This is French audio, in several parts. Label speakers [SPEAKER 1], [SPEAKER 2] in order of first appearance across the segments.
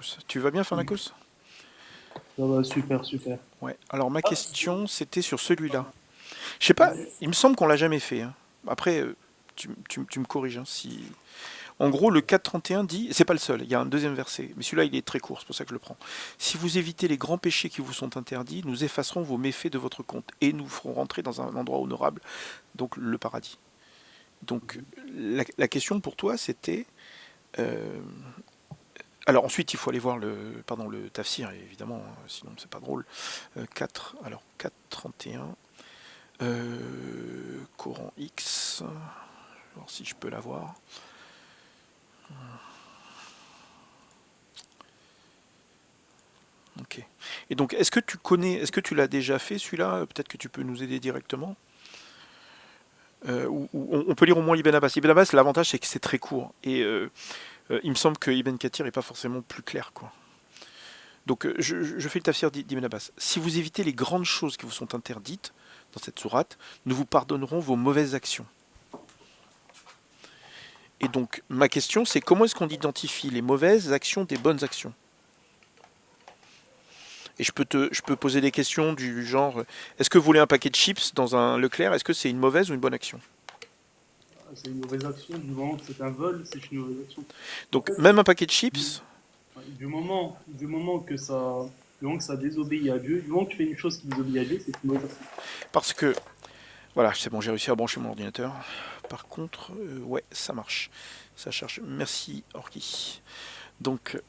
[SPEAKER 1] Farnakos. Tu vas bien,
[SPEAKER 2] Oui,
[SPEAKER 1] Farnakos?
[SPEAKER 2] ça va, super, super.
[SPEAKER 1] Ouais. Alors ma
[SPEAKER 2] Ah,
[SPEAKER 1] question, c'était sur celui-là. Je sais pas,
[SPEAKER 2] ouais.
[SPEAKER 1] il me semble qu'on l'a jamais fait, hein. Après, tu me corriges, hein, si... En gros, le 4.31 dit, c'est pas le seul, il y a un deuxième verset, mais celui-là il est très court, c'est pour ça que je le prends. Si vous évitez les grands péchés qui vous sont interdits, nous effacerons vos méfaits de votre compte et nous ferons rentrer dans un endroit honorable, donc le paradis. Donc la question pour toi c'était... euh, alors ensuite il faut aller voir le tafsir, évidemment, hein, sinon c'est pas drôle. 4, alors 4.31, Coran X, je vais voir si je peux l'avoir. Ok. Et donc, est-ce que tu l'as déjà fait celui-là? Peut-être que tu peux nous aider directement. On peut lire au moins Ibn Abbas. Ibn Abbas, l'avantage c'est que c'est très court. Et il me semble que Ibn Kathir est pas forcément plus clair, quoi. Donc, je fais le tafsir d'Ibn Abbas. Si vous évitez les grandes choses qui vous sont interdites dans cette sourate, nous vous pardonnerons vos mauvaises actions. Et donc, ma question, c'est comment est-ce qu'on identifie les mauvaises actions des bonnes actions? Et je peux poser des questions du genre, est-ce que vous voulez un paquet de chips dans un Leclerc? Est-ce que c'est une mauvaise ou une bonne action?
[SPEAKER 2] Ah, c'est une mauvaise action, du moment que c'est un vol, c'est une mauvaise action. En
[SPEAKER 1] Donc,
[SPEAKER 2] fait,
[SPEAKER 1] même un paquet de
[SPEAKER 2] du,
[SPEAKER 1] chips,
[SPEAKER 2] ouais, du moment que ça désobéit à Dieu, du moment que tu fais une chose qui désobéit à Dieu, c'est une mauvaise action.
[SPEAKER 1] parce que, voilà, c'est bon, j'ai réussi à brancher mon ordinateur. Par contre, ouais, ça marche. Ça charge. Merci, Orki. Donc,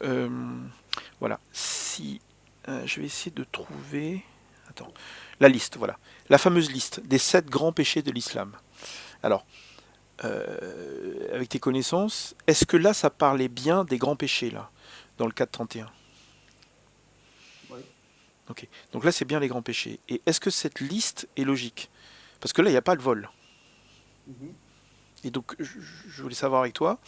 [SPEAKER 1] voilà. Si je vais essayer de trouver. Attends. La liste, voilà. La fameuse liste des 7 grands péchés de l'islam. Alors, avec tes connaissances, est-ce que là, ça parlait bien des grands péchés, là, dans le 4.31?
[SPEAKER 2] Ouais.
[SPEAKER 1] Ok. Donc là, c'est bien les grands péchés. Et est-ce que cette liste est logique? Parce que là, il n'y a pas le vol.
[SPEAKER 2] Mhm.
[SPEAKER 1] Et donc, je voulais savoir avec toi.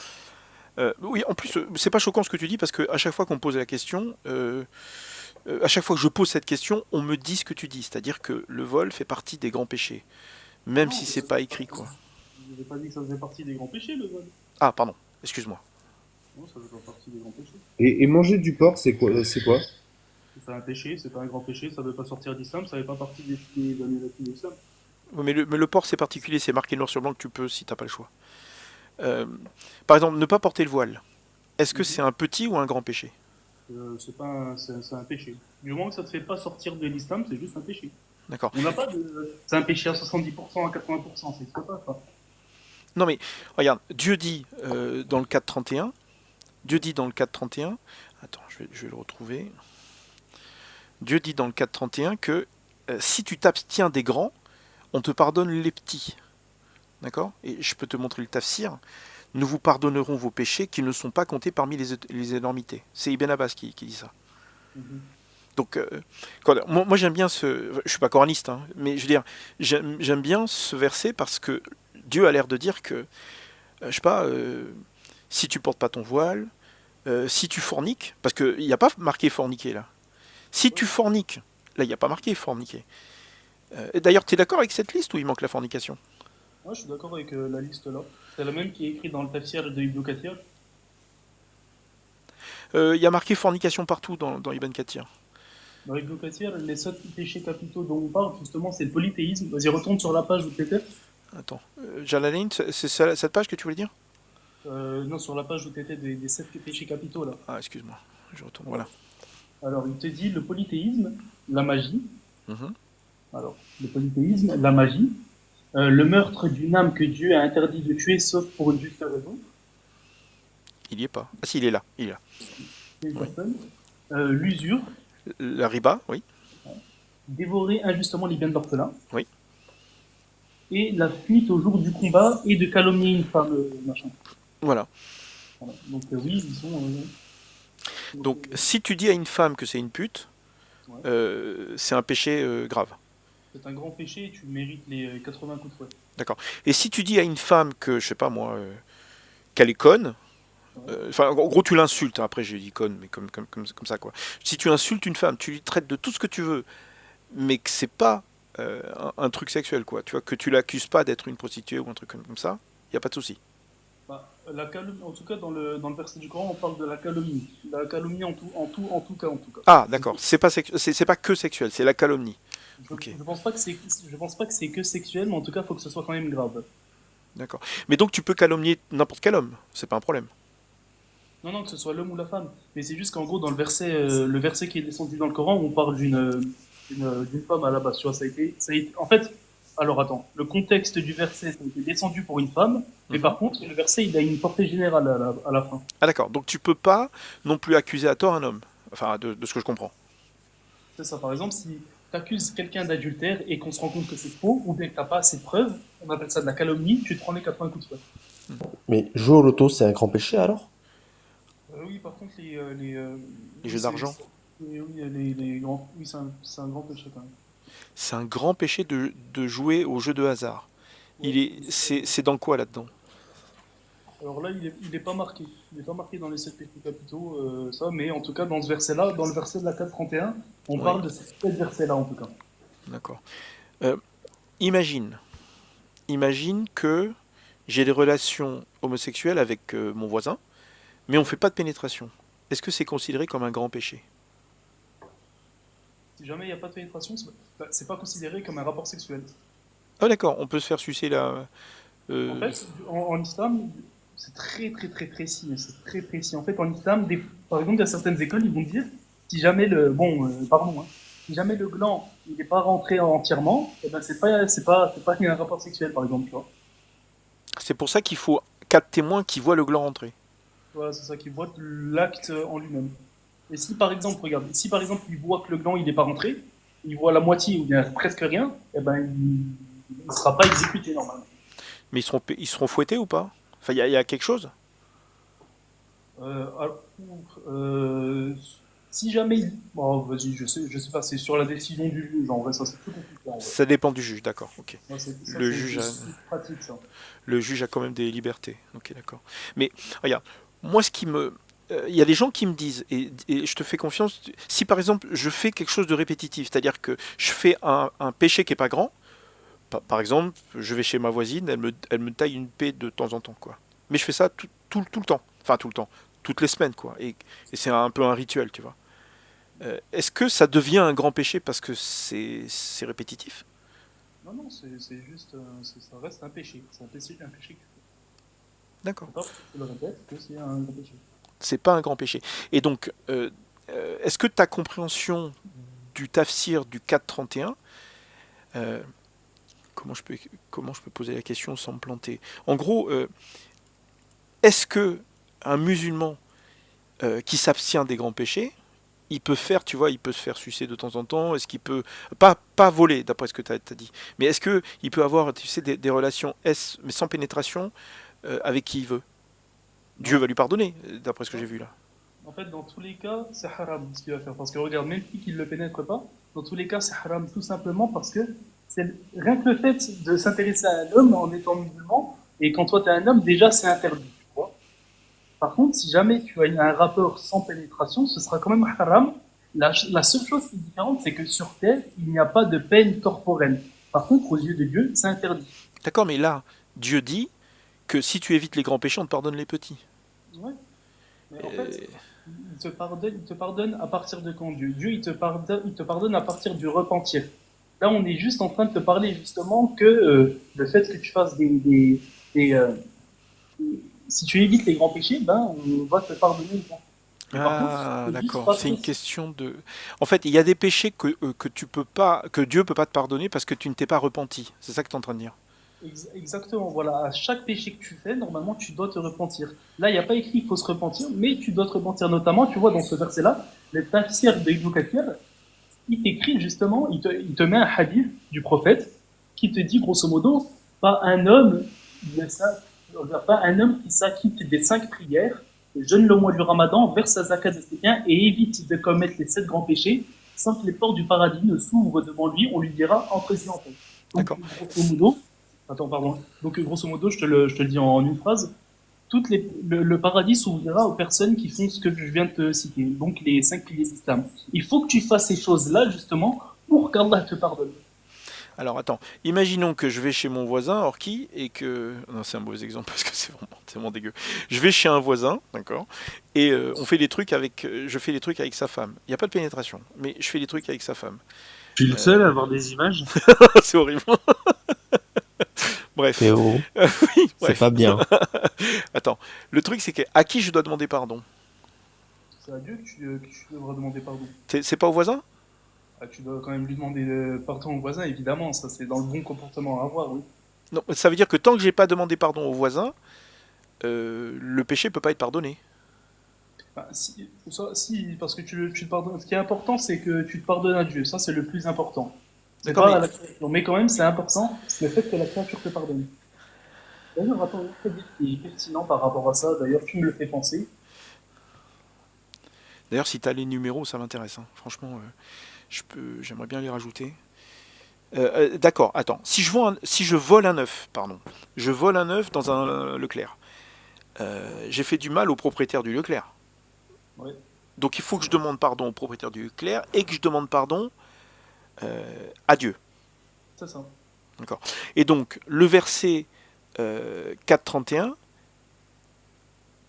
[SPEAKER 1] Oui, en plus, c'est pas choquant ce que tu dis parce que à chaque fois qu'on me pose la question, à chaque fois que je pose cette question, on me dit ce que tu dis, c'est-à-dire que le vol fait partie des grands péchés, même si
[SPEAKER 2] Non,
[SPEAKER 1] c'est pas écrit, quoi.
[SPEAKER 2] je n'avais pas dit que ça faisait partie des grands péchés, le vol.
[SPEAKER 1] Ah, pardon, excuse-moi.
[SPEAKER 2] Non, ça fait pas partie des grands péchés.
[SPEAKER 3] Et manger du porc, c'est quoi? C'est quoi?
[SPEAKER 2] C'est un péché, c'est pas un grand péché, ça veut pas sortir d'islam, ça fait pas partie des annulations d'islam.
[SPEAKER 1] Oui, mais le port c'est particulier, c'est marqué noir sur blanc que tu peux si t'as pas le choix. Euh, Par exemple, ne pas porter le voile. Est-ce que c'est
[SPEAKER 2] Mhm.
[SPEAKER 1] un petit ou un grand péché?
[SPEAKER 2] C'est pas c'est un péché. Du moment que ça te fait pas sortir de l'islam, c'est juste un péché.
[SPEAKER 1] D'accord.
[SPEAKER 2] On n'a pas de. C'est un péché à 70%, à 80%, c'est pas ça.
[SPEAKER 1] Non mais regarde, Dieu dit dans le 4.31, Dieu dit dans le 4.31, attends, je vais le retrouver. Dieu dit dans le 4.31 que si tu t'abstiens des grands, on te pardonne les petits. D'accord? Et je peux te montrer le tafsir. Nous vous pardonnerons vos péchés qui ne sont pas comptés parmi les énormités. C'est Ibn Abbas qui dit ça.
[SPEAKER 2] Mhm.
[SPEAKER 1] Donc, moi j'aime bien ce. Je suis pas coraniste, hein, mais je veux dire, j'aime bien ce verset parce que Dieu a l'air de dire que, je sais pas, si tu portes pas ton voile, si tu forniques, parce qu'il n'y a pas marqué forniquer là. Si
[SPEAKER 2] Ouais.
[SPEAKER 1] tu forniques, là il n'y a pas marqué forniquer. D'ailleurs, tu es d'accord avec cette liste ou il manque la fornication?
[SPEAKER 2] Ouais, je suis d'accord avec la liste là. C'est la même qui est écrite dans le tafsir de Ibn Kathir.
[SPEAKER 1] Il y a marqué fornication partout dans Ibn Kathir.
[SPEAKER 2] Dans Ibn Kathir, les 7 péchés capitaux dont on parle, justement, c'est le polythéisme. Vas-y, retourne sur la page où tu étais.
[SPEAKER 1] Attends, Jalalain, c'est cette page que tu voulais dire?
[SPEAKER 2] Non, sur la page où tu étais des 7 péchés capitaux là.
[SPEAKER 1] Ah, excuse-moi, je retourne,
[SPEAKER 2] Ouais.
[SPEAKER 1] voilà.
[SPEAKER 2] Alors, il te dit le polythéisme, la magie.
[SPEAKER 1] Mhm.
[SPEAKER 2] Alors, le polythéisme, la magie, le meurtre d'une âme que Dieu a interdit de tuer sauf pour une juste raison,
[SPEAKER 1] Il y est pas. Ah si, il est là, il est là.
[SPEAKER 2] c'est une
[SPEAKER 1] Oui.
[SPEAKER 2] personne, l'usure,
[SPEAKER 1] La riba, oui,
[SPEAKER 2] dévorer injustement les biens de l'orphelin,
[SPEAKER 1] oui.
[SPEAKER 2] et la fuite au jour du combat et de calomnier une femme, machin.
[SPEAKER 1] Voilà.
[SPEAKER 2] Voilà. Donc oui, ils sont. Donc,
[SPEAKER 1] Donc, si tu dis à une femme que c'est une pute,
[SPEAKER 2] ouais.
[SPEAKER 1] c'est un péché grave.
[SPEAKER 2] C'est un grand péché et tu mérites les 80 coups de fouet.
[SPEAKER 1] D'accord. Et si tu dis à une femme que, je sais pas moi, qu'elle est conne,
[SPEAKER 2] Ouais.
[SPEAKER 1] enfin, en gros, tu l'insultes, hein, après j'ai dit conne, mais comme ça, quoi. Si tu insultes une femme, tu lui traites de tout ce que tu veux, mais que c'est pas truc sexuel, quoi. Tu vois, que tu l'accuses pas d'être une prostituée ou un truc comme ça, il n'y a pas de souci.
[SPEAKER 2] Bah, En tout cas, dans le verset du Coran, on parle de la calomnie. La calomnie en tout cas.
[SPEAKER 1] Ah, d'accord. C'est pas que sexuel, c'est la calomnie. Ok,
[SPEAKER 2] Je pense pas que c'est que sexuel, mais en tout cas, il faut que ce soit quand même grave.
[SPEAKER 1] d'accord. Mais donc tu peux calomnier n'importe quel homme, c'est pas un problème.
[SPEAKER 2] Non, non, que ce soit l'homme ou la femme. Mais c'est juste qu'en gros, dans le verset qui est descendu dans le Coran, on parle d'une femme à la base. Tu vois, en fait, alors attends, le contexte du verset, ça a été descendu pour une femme, mais
[SPEAKER 1] Mhm.
[SPEAKER 2] par contre, le verset, il a une portée générale à la fin.
[SPEAKER 1] Ah, d'accord. Donc tu peux pas non plus accuser à tort un homme. Enfin, de ce que je comprends.
[SPEAKER 2] C'est ça, par exemple, si tu accuses quelqu'un d'adultère et qu'on se rend compte que c'est faux, ou bien que tu n'as pas assez de preuves, on appelle ça de la calomnie, tu te prends les 80 coups de fouet.
[SPEAKER 4] Mais jouer au loto, c'est un grand péché alors?
[SPEAKER 2] Oui, par contre,
[SPEAKER 1] Les
[SPEAKER 2] oui,
[SPEAKER 1] jeux d'argent.
[SPEAKER 2] oui, les grands, oui, c'est un grand péché quand même.
[SPEAKER 1] C'est un grand péché de jouer au jeu de hasard.
[SPEAKER 2] Ouais,
[SPEAKER 1] C'est dans quoi là-dedans?
[SPEAKER 2] alors là, il est pas marqué. Il n'est pas marqué dans les 7 péchés capitaux, ça, mais en tout cas, dans ce verset-là, dans le verset de la 431, on
[SPEAKER 1] Oui,
[SPEAKER 2] parle de ces 7 versets-là, en tout cas.
[SPEAKER 1] d'accord. Euh, imagine, imagine que j'ai des relations homosexuelles avec mon voisin, mais on fait pas de pénétration. Est-ce que c'est considéré comme un grand péché?
[SPEAKER 2] Si jamais il n'y a pas de pénétration, c'est pas considéré comme un rapport sexuel.
[SPEAKER 1] Ah d'accord, on peut se faire sucer là.
[SPEAKER 2] En
[SPEAKER 1] euh,
[SPEAKER 2] fait, en islam, c'est très précis. C'est très précis. En fait, en islam, par exemple, il y a certaines écoles, ils vont dire, si jamais pardon, hein, si jamais le gland il n'est pas rentré entièrement, eh ben c'est pas un rapport sexuel, par exemple, tu vois.
[SPEAKER 1] c'est pour ça qu'il faut 4 témoins qui voient le gland rentrer.
[SPEAKER 2] Voilà, c'est ça qui voit l'acte en lui-même. Et si par exemple, regarde, si par exemple il voit que le gland il n'est pas rentré, il voit la moitié ou bien presque rien, eh ben il ne sera pas exécuté normalement.
[SPEAKER 1] Mais ils seront fouettés ou pas? Enfin, il y a quelque chose?
[SPEAKER 2] Alors, euh, si jamais, bon, vas-y, je sais pas, c'est sur la décision du juge. En vrai, ça c'est plus compliqué. En vrai.
[SPEAKER 1] Ça dépend du juge, d'accord, ok.
[SPEAKER 2] Ouais, ça
[SPEAKER 1] Le
[SPEAKER 2] c'est
[SPEAKER 1] juge a,
[SPEAKER 2] plus pratique ça.
[SPEAKER 1] le juge a quand même des libertés. Ok, d'accord. Mais regarde, moi, il y a des gens qui me disent, et je te fais confiance, si par exemple je fais quelque chose de répétitif, c'est-à-dire que je fais un péché qui est pas grand, par exemple, je vais chez ma voisine, elle me taille une paix de temps en temps, quoi. Mais je fais ça tout le temps, enfin tout le temps, toutes les semaines, quoi. Et c'est un peu un rituel, tu vois. Est-ce que ça devient un grand péché parce que c'est répétitif?
[SPEAKER 2] Non, non, c'est juste, ça reste un péché. C'est un péché que tu fais.
[SPEAKER 1] D'accord.
[SPEAKER 2] C'est pas parce que tu le répètes que c'est un gros péché.
[SPEAKER 1] C'est pas un grand péché. Et donc, est-ce que ta compréhension du tafsir du 431, euh, comment je peux, comment je peux poser la question sans me planter? En gros, est-ce que un musulman qui s'abstient des grands péchés, il peut faire, tu vois, il peut se faire sucer de temps en temps. Est-ce qu'il peut pas voler, d'après ce que tu as dit, mais est-ce que il peut avoir, tu sais, des relations mais sans pénétration avec qui il veut? Dieu
[SPEAKER 2] Non,
[SPEAKER 1] va lui pardonner, d'après ce que j'ai
[SPEAKER 2] non.
[SPEAKER 1] vu là.
[SPEAKER 2] En fait, dans tous les cas, c'est haram ce qu'il va faire. Parce que regarde, même si il ne le pénètre pas, dans tous les cas, c'est haram tout simplement parce que rien que le fait de s'intéresser à un homme en étant musulman, et quand toi tu es un homme, déjà c'est interdit. Tu vois. Par contre, si jamais tu as un rapport sans pénétration, ce sera quand même haram. La seule chose qui est différente, c'est que sur terre, il n'y a pas de peine corporelle. Par contre, aux yeux de Dieu, c'est interdit.
[SPEAKER 1] D'accord, mais là, Dieu dit que si tu évites les grands péchés, on te pardonne les petits.
[SPEAKER 2] Ouais. Mais en fait,
[SPEAKER 1] Euh,
[SPEAKER 2] il te pardonne à partir de quand Dieu? Dieu, il te pardonne à partir du repentir. Là, on est juste en train de te parler justement que le fait que tu fasses des, si tu évites les grands péchés, ben on va te pardonner les grands. Mais par contre,
[SPEAKER 1] Ah,
[SPEAKER 2] c'est juste
[SPEAKER 1] d'accord.
[SPEAKER 2] parce
[SPEAKER 1] C'est
[SPEAKER 2] que
[SPEAKER 1] une question de. En fait, il y a des péchés que tu peux pas, que Dieu peut pas te pardonner parce que tu ne t'es pas repenti. C'est ça que tu es en train de dire.
[SPEAKER 2] exactement, voilà, à chaque péché que tu fais, normalement, tu dois te repentir. Là, il n'y a pas écrit qu'il faut se repentir, mais tu dois te repentir. Notamment, tu vois, dans ce verset-là, le tafsir de Ibn Kathir, il t'écrit justement, il te met un hadith du prophète qui te dit grosso modo, pas un homme, pas un homme qui s'acquitte des 5 prières, jeûne le mois du Ramadan, verse sa zakat de ses biens et évite de commettre les 7 grands péchés, sans que les portes du paradis ne s'ouvrent devant lui, on lui dira entre-y en fait. Donc
[SPEAKER 1] D'accord.
[SPEAKER 2] grosso modo, attends pardon, donc grosso modo, je te le dis en une phrase, le paradis s'ouvrira aux personnes qui font ce que je viens de te citer, donc les 5 piliers d'islam. Il faut que tu fasses ces choses-là, justement, pour qu'Allah te pardonne.
[SPEAKER 1] Alors attends, imaginons que je vais chez mon voisin, Orki, et que... Non, c'est un mauvais exemple parce que c'est vraiment dégueu. Je vais chez un voisin, d'accord, et on fait des trucs avec... je fais des trucs avec sa femme. Il n'y a pas de pénétration, mais je fais des trucs avec sa femme.
[SPEAKER 5] Je suis le seul à avoir des images.
[SPEAKER 1] C'est horrible. Bref.
[SPEAKER 4] Théo,
[SPEAKER 1] Oui,
[SPEAKER 4] c'est
[SPEAKER 1] bref.
[SPEAKER 4] pas bien.
[SPEAKER 1] Attends, le truc c'est que à qui je dois demander pardon?
[SPEAKER 2] C'est à Dieu que tu devras demander pardon.
[SPEAKER 1] C'est pas au voisin?
[SPEAKER 2] Ah, tu dois quand même lui demander pardon au voisin, évidemment. Ça, c'est dans le bon comportement à avoir, oui.
[SPEAKER 1] Non, ça veut dire que tant que j'ai pas demandé pardon au voisin, le péché peut pas être pardonné.
[SPEAKER 2] Bah, si, parce que tu te pardonnes. Ce qui est important, c'est que tu te pardonnes à Dieu. Ça, c'est le plus important. C'est
[SPEAKER 1] D'accord,
[SPEAKER 2] pas à
[SPEAKER 1] mais
[SPEAKER 2] la créature. Mais quand même, c'est important le fait que la créature te pardonne. D'ailleurs, attends, il y a un truc qui est pertinent par rapport à ça. D'ailleurs, tu me le fais penser.
[SPEAKER 1] d'ailleurs si t'as les numéros, ça m'intéresse, hein. Franchement, j'aimerais bien les rajouter. D'accord, attends. Si je vole un œuf, pardon, je vole un œuf dans un Leclerc. J'ai fait du mal au propriétaire du Leclerc.
[SPEAKER 2] Ouais,
[SPEAKER 1] Donc il faut que je demande pardon au propriétaire du Leclerc et que je demande pardon à Dieu.
[SPEAKER 2] c'est ça.
[SPEAKER 1] D'accord. Et donc le verset 4.31,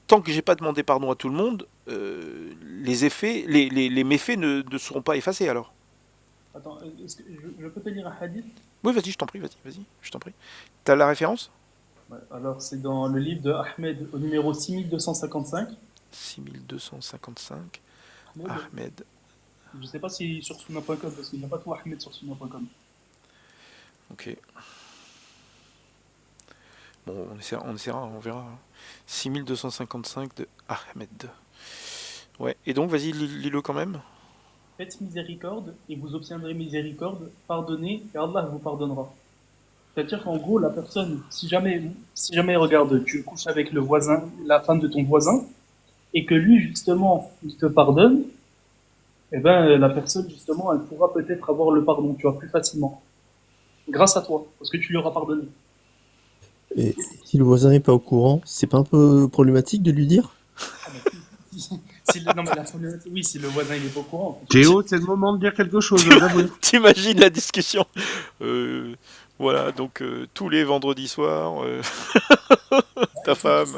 [SPEAKER 1] tant que j'ai pas demandé pardon à tout le monde, les effets, les méfaits ne seront pas effacés alors.
[SPEAKER 2] Attends, est-ce que je peux te lire un hadith?
[SPEAKER 1] Oui, vas-y, je t'en prie, vas-y, je t'en prie. T'as la référence?
[SPEAKER 2] Ouais, alors, c'est dans le livre de Ahmed, au numéro 6255.
[SPEAKER 1] 6255,
[SPEAKER 2] Ahmed,
[SPEAKER 1] Ahmed.
[SPEAKER 2] je sais pas si sur sunna.com, parce qu'il n'y a pas tout Ahmed sur sunna.com.
[SPEAKER 1] Ok. Bon, on essaiera, on verra, hein. 6255 de Ahmed. Ouais, et donc, vas-y, lis-le quand même.
[SPEAKER 2] Faites miséricorde et vous obtiendrez miséricorde. Pardonnez et Allah vous pardonnera. C'est-à-dire qu'en gros, la personne, si jamais regarde, tu couches avec le voisin, la femme de ton voisin, et que lui, justement, il te pardonne, eh ben, la personne, justement, elle pourra peut-être avoir le pardon, tu vois, plus facilement. Grâce à toi, parce que tu lui auras pardonné.
[SPEAKER 4] Et si le voisin est pas au courant, c'est pas un peu problématique de lui dire?
[SPEAKER 2] Ah, bah, non, mais la problématique, oui, si le voisin, il est pas au courant.
[SPEAKER 5] Théo, c'est le moment de dire quelque chose. J'avoue.
[SPEAKER 1] T'imagines la discussion? Voilà, donc tous les vendredis soirs, ta femme.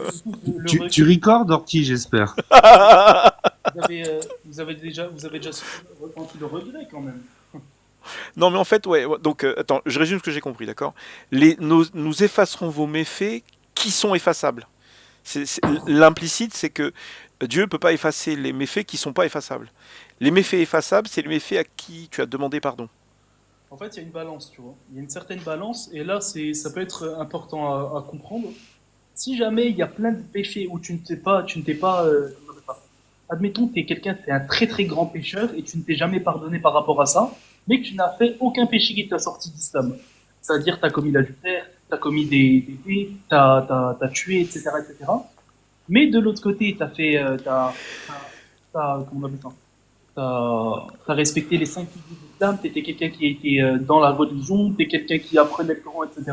[SPEAKER 5] Tu recordes, Orti, j'espère.
[SPEAKER 2] Vous avez déjà ressenti le regret, quand même.
[SPEAKER 1] Non, mais en fait, ouais. Donc, attends, je résume ce que j'ai compris, d'accord? Nous effacerons vos méfaits qui sont effaçables. L'implicite, c'est que Dieu ne peut pas effacer les méfaits qui ne sont pas effaçables. Les méfaits effaçables, c'est les méfaits à qui tu as demandé pardon.
[SPEAKER 2] En fait, il y a une balance, tu vois. Il y a une certaine balance, et là, ça peut être important à comprendre. Si jamais il y a plein de péchés où comment on appelle ça. Admettons que tu es quelqu'un, tu es un très très grand pécheur et tu ne t'es jamais pardonné par rapport à ça, mais que tu n'as fait aucun péché qui t'a sorti d'islam. C'est-à-dire, tu as commis l'adultère, tu as commis des faits, tu as tué, etc., etc. Mais de l'autre côté, tu as fait, comment on appelle ça. T'as respecté les 5 piliers de l'islam, t'étais quelqu'un qui était dans la religion, t'es quelqu'un qui apprenait le Coran, etc.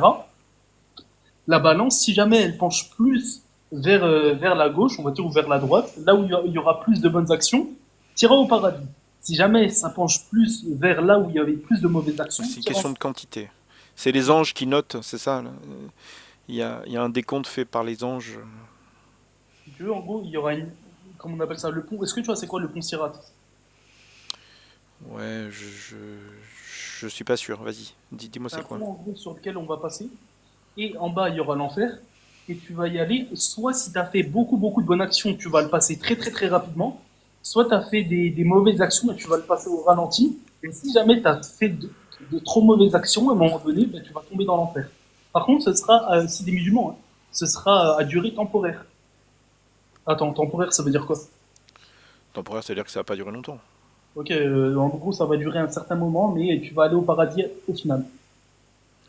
[SPEAKER 2] La balance, si jamais elle penche plus vers la gauche, on va dire, ou vers la droite, là où il y aura plus de bonnes actions, t'iras au paradis. Si jamais ça penche plus vers là où il y avait plus de mauvaises actions,
[SPEAKER 1] C'est une
[SPEAKER 2] t'iras
[SPEAKER 1] question de quantité. C'est les anges qui notent, c'est ça là. Il y a un décompte fait par les anges.
[SPEAKER 2] si tu veux, en gros, il y aura comment on appelle ça, le pont. Est-ce que tu vois, c'est quoi le pont Sirat?
[SPEAKER 1] Ouais, je suis pas sûr. Vas-y, dis-moi
[SPEAKER 2] C'est
[SPEAKER 1] c'est
[SPEAKER 2] un
[SPEAKER 1] quoi.
[SPEAKER 2] pont, en gros, sur lequel on va passer. Et en bas, il y aura l'enfer. Et tu vas y aller, soit si tu as fait beaucoup, beaucoup de bonnes actions, tu vas le passer très, très, très rapidement. Soit tu as fait des mauvaises actions et tu vas le passer au ralenti. Et si jamais tu as fait de trop mauvaises actions, à un moment donné, ben, tu vas tomber dans l'enfer. Par contre, ce sera, si des musulmans, hein, ce sera à durée temporaire. Attends, temporaire, ça veut dire quoi?
[SPEAKER 1] Temporaire, c'est-à-dire que ça va pas durer longtemps.
[SPEAKER 2] Ok, en gros, ça va durer un certain moment, mais tu vas aller au paradis au final.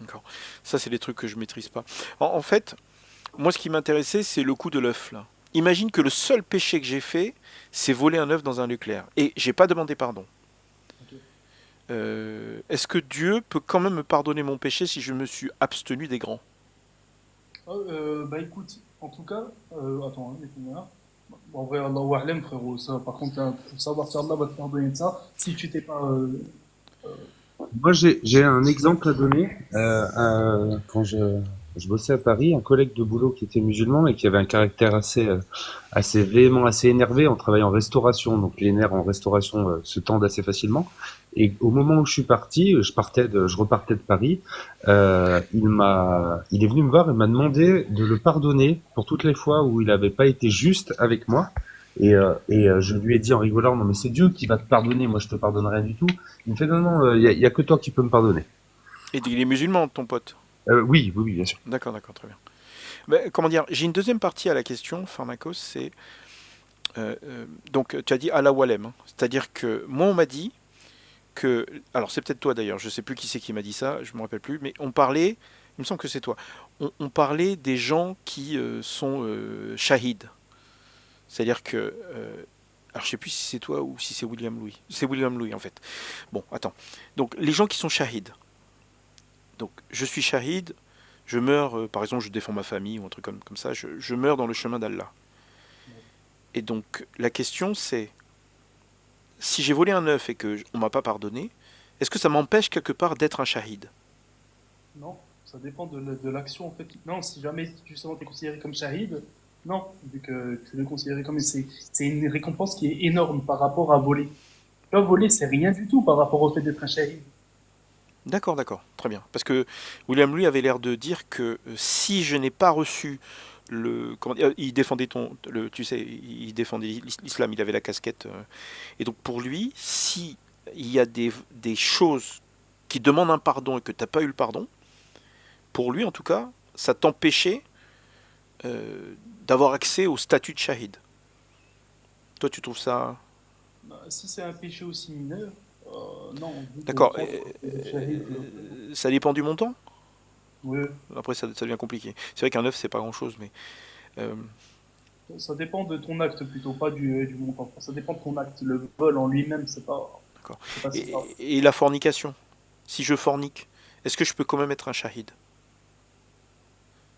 [SPEAKER 1] D'accord. Ça, c'est des trucs que je maîtrise pas. En fait, moi, ce qui m'intéressait, c'est le coup de l'œuf là. Imagine que le seul péché que j'ai fait, c'est voler un œuf dans un nucléaire. Et j'ai pas demandé pardon.
[SPEAKER 2] Ok.
[SPEAKER 1] Est-ce que Dieu peut quand même me pardonner mon péché si je me suis abstenu des grands?
[SPEAKER 2] Bah écoute, en tout cas, attends, hein, laisse-moi. Bon, en vrai, Allahu A'lam, frérot, ça, par contre, hein, faut savoir si Allah va te pardonner de ça, si tu t'es pas
[SPEAKER 5] Moi, j'ai un exemple à donner. Quand je bossais à Paris, un collègue de boulot qui était musulman et qui avait un caractère assez véhément, assez énervé. On travaille en restauration, donc les nerfs en restauration se tendent assez facilement. Et au moment où je suis parti, je repartais de Paris. Il est venu me voir et m'a demandé de le pardonner pour toutes les fois où il n'avait pas été juste avec moi. Je lui ai dit en rigolant, non mais c'est Dieu qui va te pardonner, moi je te pardonne rien du tout. Il me fait non, non, y a que toi qui peux me pardonner.
[SPEAKER 1] Et il est musulman, ton pote.
[SPEAKER 5] Oui, oui, oui, bien sûr.
[SPEAKER 1] D'accord, d'accord, très bien. Mais, comment dire, j'ai une deuxième partie à la question, Pharmacos, c'est... donc, tu as dit Allah Walem, hein. C'est-à-dire que moi, on m'a dit que... Alors, c'est peut-être toi d'ailleurs, je sais plus qui c'est qui m'a dit ça, je me rappelle plus, mais on parlait, il me semble que c'est toi, on parlait des gens qui sont shahids. C'est-à-dire que... alors, je sais plus si c'est toi ou si c'est William Louis. C'est William Louis, en fait. Bon, attends. Donc, les gens qui sont shahids. Donc, je suis shahid, je meurs, par exemple, je défends ma famille ou un truc comme ça, je meurs dans le chemin d'Allah. Et donc, la question c'est, si j'ai volé un œuf et qu'on ne m'a pas pardonné, est-ce que ça m'empêche quelque part d'être un shahid?
[SPEAKER 2] Non, ça dépend de l'action en fait. Non, si jamais justement tu es considéré comme shahid, non, vu que tu es considéré comme c'est une récompense qui est énorme par rapport à voler. Tu vois, voler c'est rien du tout par rapport au fait d'être un shahid.
[SPEAKER 1] D'accord, d'accord, très bien. Parce que William lui avait l'air de dire que si je n'ai pas reçu il défendait tu sais, il défendait l'islam, il avait la casquette. Et donc pour lui, si il y a des choses qui demandent un pardon et que tu n'as pas eu le pardon, pour lui en tout cas, ça t'empêchait d'avoir accès au statut de shahid. Toi, tu trouves ça...
[SPEAKER 2] Bah, si c'est un péché aussi mineur, non, vu que
[SPEAKER 1] D'accord.
[SPEAKER 2] toi, tu es shahid,
[SPEAKER 1] Ça dépend du montant.
[SPEAKER 2] ouais,
[SPEAKER 1] Après, ça devient compliqué. C'est vrai qu'un œuf, c'est pas grand-chose, mais... euh,
[SPEAKER 2] ça dépend de ton acte plutôt, pas du montant. Ça dépend de ton acte. Le vol en lui-même,
[SPEAKER 1] d'accord.
[SPEAKER 2] c'est pas si grave.
[SPEAKER 1] Et la fornication. Si je fornique, est-ce que je peux quand même être un shahid?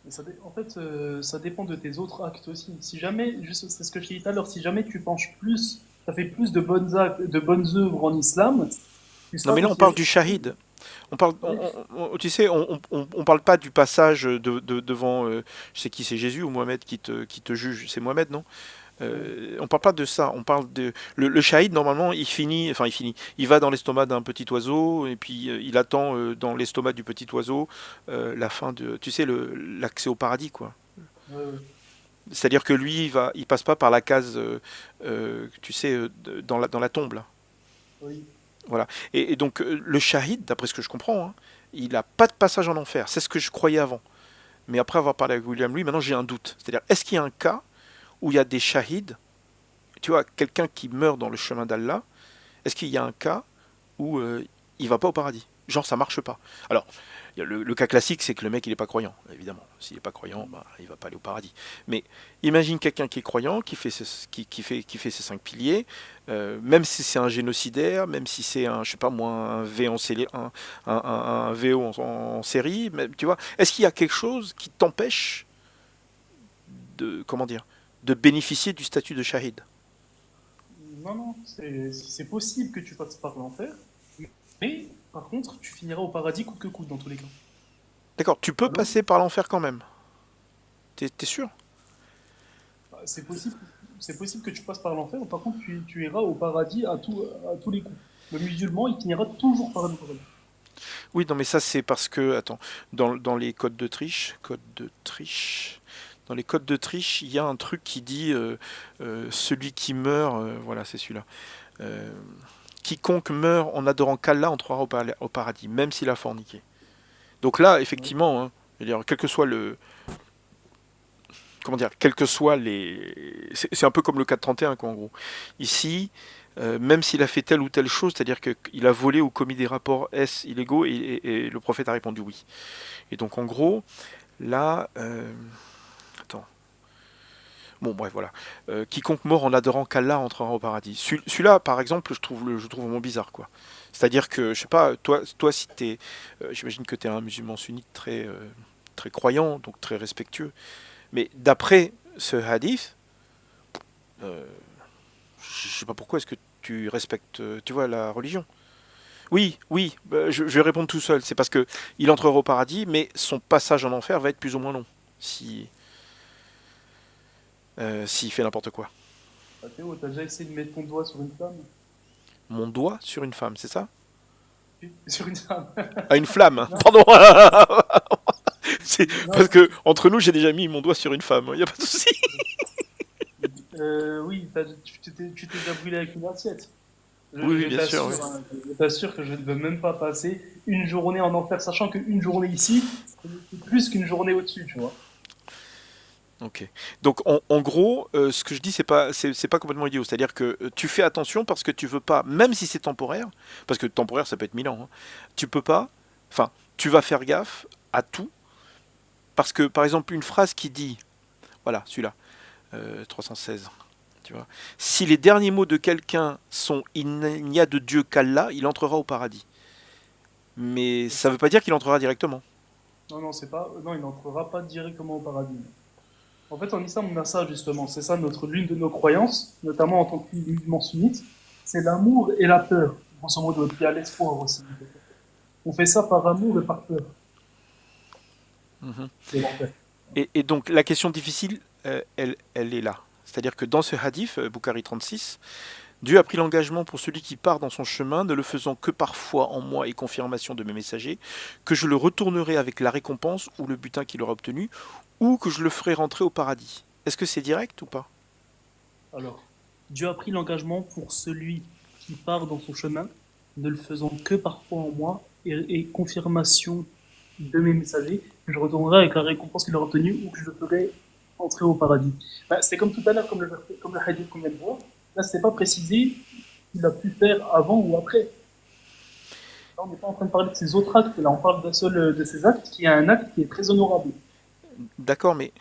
[SPEAKER 2] Mais en fait, ça dépend de tes autres actes aussi. Si jamais, juste, c'est ce que je t'ai dit tout à l'heure, si jamais tu penches plus, ça fait plus de bonnes actes, de bonnes œuvres en islam, tu
[SPEAKER 1] Non,
[SPEAKER 2] seras
[SPEAKER 1] mais là, on parle
[SPEAKER 2] considéré
[SPEAKER 1] du
[SPEAKER 2] comme shahid.
[SPEAKER 1] shahid. On parle,
[SPEAKER 2] Oui.
[SPEAKER 1] tu sais, on parle pas du passage devant, je sais qui c'est, Jésus ou Mohamed qui te juge. C'est Mohamed, non?
[SPEAKER 2] Oui.
[SPEAKER 1] On parle pas de ça. On parle de le shahid. Normalement, il finit. Il va dans l'estomac d'un petit oiseau et puis il attend dans l'estomac du petit oiseau la fin de, tu sais, l'accès au paradis, quoi.
[SPEAKER 2] Oui, oui.
[SPEAKER 1] C'est-à-dire que lui, il passe pas par la case, tu sais, dans la tombe là.
[SPEAKER 2] Oui.
[SPEAKER 1] Voilà. Et donc le shahid, d'après ce que je comprends, hein, il n'a pas de passage en enfer. C'est ce que je croyais avant. Mais après avoir parlé avec William Louis, maintenant j'ai un doute. C'est-à-dire, est-ce qu'il y a un cas où il y a des shahids, tu vois, quelqu'un qui meurt dans le chemin d'Allah, est-ce qu'il y a un cas où il va pas au paradis? Genre, ça marche pas. Alors, il y a le cas classique, c'est que le mec, il est pas croyant, évidemment. S'il est pas croyant, bah, il va pas aller au paradis. Mais imagine quelqu'un qui est croyant, qui fait ses 5 piliers, même si c'est un génocidaire, même si c'est un, je sais pas moi, un V en un VO en série, même, tu vois, est-ce qu'il y a quelque chose qui t'empêche de, comment dire, de bénéficier du statut de shahid?
[SPEAKER 2] Non, non, c'est possible que tu passes par l'enfer, mais par contre, tu finiras au paradis coûte que coûte dans tous les cas.
[SPEAKER 1] D'accord, tu peux
[SPEAKER 2] Alors,
[SPEAKER 1] passer par l'enfer quand même. T'es sûr?
[SPEAKER 2] bah, c'est possible que tu passes par l'enfer, par contre, tu iras au paradis à tous les coups. Le musulman, il finira toujours par le paradis.
[SPEAKER 1] Oui, non, mais ça c'est parce que, attends, dans les dans les codes de triche, il y a un truc qui dit celui qui meurt, voilà, c'est celui-là. Euh, quiconque meurt en adorant qu'Allah entrera au paradis, même s'il a forniqué. Donc là,
[SPEAKER 2] Ouais.
[SPEAKER 1] effectivement, hein, je veux dire, quel que soit comment dire, quel que soit c'est un peu comme le 431, quoi, en gros. Ici, même s'il a fait telle ou telle chose, c'est-à-dire qu'il a volé ou commis des rapports S illégaux, et le prophète a répondu oui. Et donc en gros, là, attends, bon bref voilà, quiconque mort en adorant qu'Allah entrera au paradis. Celui-là, par exemple, je trouve vraiment bizarre, quoi. C'est-à-dire que, je sais pas, toi si t'es, j'imagine que t'es un musulman sunnite très croyant, donc très respectueux, mais d'après ce hadith, euh, je sais pas pourquoi est-ce que tu respectes, tu vois, la religion. Oui, oui, je vais répondre tout seul. C'est parce que il entrera au paradis, mais son passage en enfer va être plus ou moins long si s'il fait n'importe quoi.
[SPEAKER 2] Ah, Théo, t'as déjà essayé de mettre ton doigt sur une flamme?
[SPEAKER 1] Mon doigt sur une femme, c'est ça?
[SPEAKER 2] Sur une femme?
[SPEAKER 1] Ah, une flamme.
[SPEAKER 2] Non,
[SPEAKER 1] Pardon. C'est parce
[SPEAKER 2] non,
[SPEAKER 1] que entre nous, j'ai déjà mis mon doigt sur une femme. Il y a pas de souci.
[SPEAKER 2] oui, tu t'es déjà brûlé avec une assiette.
[SPEAKER 1] Oui, oui,
[SPEAKER 2] Je
[SPEAKER 1] bien sûr. Oui.
[SPEAKER 2] t'assure, hein, je t'assure que je ne veux même pas passer une journée en enfer, sachant qu'une journée ici, c'est plus qu'une journée au-dessus, tu vois.
[SPEAKER 1] Ok. Donc en gros, ce que je dis, c'est pas complètement idiot. C'est-à-dire que tu fais attention parce que tu veux pas, même si c'est temporaire, parce que temporaire, ça peut être 1000 ans. Hein, tu peux pas. Enfin, tu vas faire gaffe à tout parce que, par exemple, une phrase qui dit, voilà, celui-là, 316. Tu vois, si les derniers mots de quelqu'un sont il n'y a de Dieu qu'Allah, il entrera au paradis. Mais ça ne veut pas dire qu'il entrera directement.
[SPEAKER 2] Non, non, c'est pas, non, il n'entrera pas directement au paradis. En fait, en islam, on a ça justement. C'est ça l'une de nos croyances, notamment en tant que musulmans sunnites. C'est l'amour et la peur. Grosso modo, et puis il y a l'espoir aussi. On fait ça par amour et par peur.
[SPEAKER 1] Mhm.
[SPEAKER 2] C'est l'enfer.
[SPEAKER 1] Et donc la question difficile, elle est là. C'est-à-dire que dans ce hadith, Bukhari 36, Dieu a pris l'engagement pour celui qui part dans son chemin, ne le faisant que parfois en moi et confirmation de mes messagers, que je le retournerai avec la récompense ou le butin qu'il aura obtenu, ou que je le ferai rentrer au paradis. Est-ce que c'est direct ou pas?
[SPEAKER 2] Alors, Dieu a pris l'engagement pour celui qui part dans son chemin, ne le faisant que parfois en moi, et confirmation de mes messagers, que je retournerai avec la récompense qu'il aura obtenue ou que je le ferai entrer au paradis. Bah, c'est comme tout à l'heure, comme le hadith qu'on vient de voir. Là, c'est pas précisé qu'il a pu faire avant ou après. Là, on n'est pas en train de parler de ses autres actes, là, on parle d'un seul de ses actes, qui est un acte qui est très honorable.
[SPEAKER 1] D'accord, mais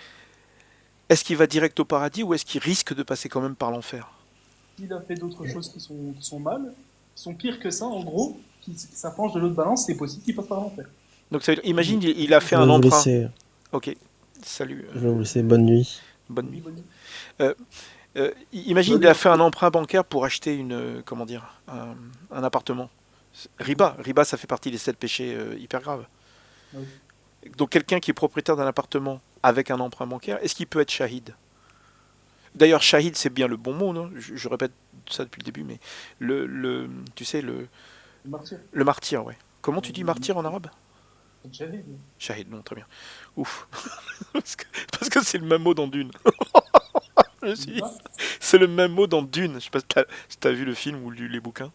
[SPEAKER 1] est-ce qu'il va direct au paradis ou est-ce qu'il risque de passer quand même par l'enfer?
[SPEAKER 2] S'il a fait d'autres choses qui sont mal, qui sont pires que ça, en gros, qui ça penche de l'autre balance, c'est possible qu'il passe par l'enfer.
[SPEAKER 1] Donc ça veut dire, imagine, il a fait
[SPEAKER 4] Je vais
[SPEAKER 1] un
[SPEAKER 4] vous
[SPEAKER 1] emprunt.
[SPEAKER 4] laisser,
[SPEAKER 1] Ok, salut,
[SPEAKER 4] je vais vous laisser. Bonne nuit.
[SPEAKER 1] bonne
[SPEAKER 2] Oui,
[SPEAKER 1] nuit.
[SPEAKER 2] bonne nuit.
[SPEAKER 1] Euh, Imagine, il a fait un emprunt bancaire pour acheter comment dire, un appartement. Riba, ça fait partie des 7 péchés hyper graves.
[SPEAKER 2] Oui.
[SPEAKER 1] Donc quelqu'un qui est propriétaire d'un appartement avec un emprunt bancaire, est-ce qu'il peut être shahid? D'ailleurs, shahid, c'est bien le bon mot, non? Je répète ça depuis le début, mais tu sais,
[SPEAKER 2] Le martyr.
[SPEAKER 1] le martyr, ouais. Comment tu dis martyr en arabe?
[SPEAKER 2] C'est shahid.
[SPEAKER 1] Shahid, non, très bien. Ouf. Parce que c'est le même mot dans Dune. Je suis-
[SPEAKER 2] Ah,
[SPEAKER 1] C'est le même mot dans Dune. Je sais pas si t'as vu le film ou lu les bouquins.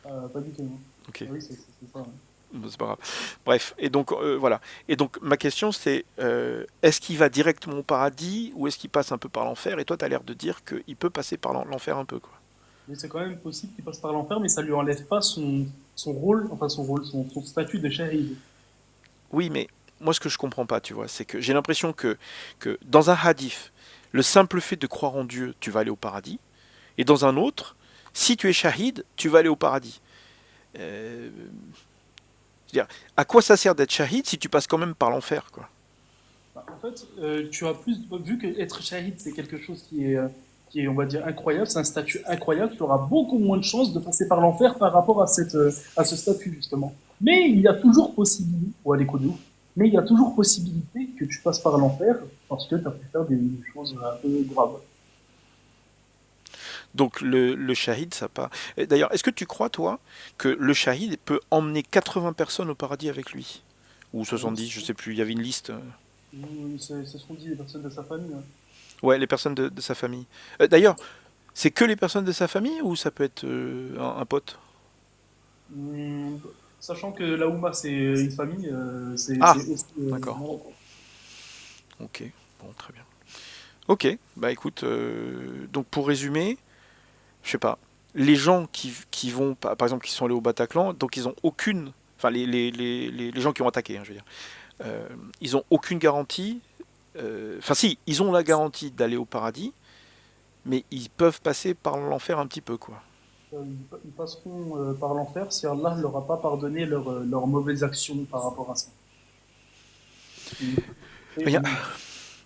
[SPEAKER 2] pas du tout. Non.
[SPEAKER 1] Ok.
[SPEAKER 2] Ah oui, c'est ça. Ouais.
[SPEAKER 1] Bon, c'est pas grave. Bref, et donc voilà. Et donc ma question c'est est-ce qu'il va directement au paradis ou est-ce qu'il passe un peu par l'enfer? Et toi, tu as l'air de dire qu'il peut passer par l'enfer un peu, quoi.
[SPEAKER 2] Mais c'est quand même possible qu'il passe par l'enfer, mais ça lui enlève pas son rôle, enfin son statut de shahid.
[SPEAKER 1] Oui, mais moi ce que je comprends pas, tu vois, c'est que j'ai l'impression que dans un hadith, le simple fait de croire en Dieu, tu vas aller au paradis, et dans un autre, si tu es shahid, tu vas aller au paradis. Euh, C'est-à-dire, à quoi ça sert d'être shahid si tu passes quand même par l'enfer, quoi?
[SPEAKER 2] Bah, en fait, tu as plus, vu que être shahid, c'est quelque chose qui est, on va dire, incroyable, c'est un statut incroyable, tu auras beaucoup moins de chances de passer par l'enfer par rapport à ce statut, justement. Mais il y a toujours possibilité, ou à l'écho de ouf, mais il y a toujours possibilité que tu passes par l'enfer parce que tu as pu faire des choses un peu graves.
[SPEAKER 1] Donc le shahid, ça pas. Et d'ailleurs, est-ce que tu crois, toi, que le shahid peut emmener 80 personnes au paradis avec lui? Ou 70, je sais plus, il y avait une liste.
[SPEAKER 2] C'est ce qu'on dit les personnes de sa famille. Hein.
[SPEAKER 1] Ouais, les personnes de sa famille. D'ailleurs, c'est que les personnes de sa famille ou ça peut être un pote?
[SPEAKER 2] Hum, Sachant que la Oumma, c'est une famille,
[SPEAKER 1] Ah,
[SPEAKER 2] c'est aussi
[SPEAKER 1] d'accord.
[SPEAKER 2] marrant, quoi.
[SPEAKER 1] Ok, bon, très bien. Ok, bah écoute, donc pour résumer, je sais pas, les gens qui vont, par exemple, qui sont allés au Bataclan, donc ils ont aucune, enfin les gens qui ont attaqué, hein, je veux dire, ils ont aucune garantie, enfin si, ils ont la garantie d'aller au paradis, mais ils peuvent passer par l'enfer un petit peu, quoi.
[SPEAKER 2] Ils passeront par l'enfer si Allah ne leur a pas pardonné leurs mauvaises actions par rapport à ça. Et
[SPEAKER 1] Il y a,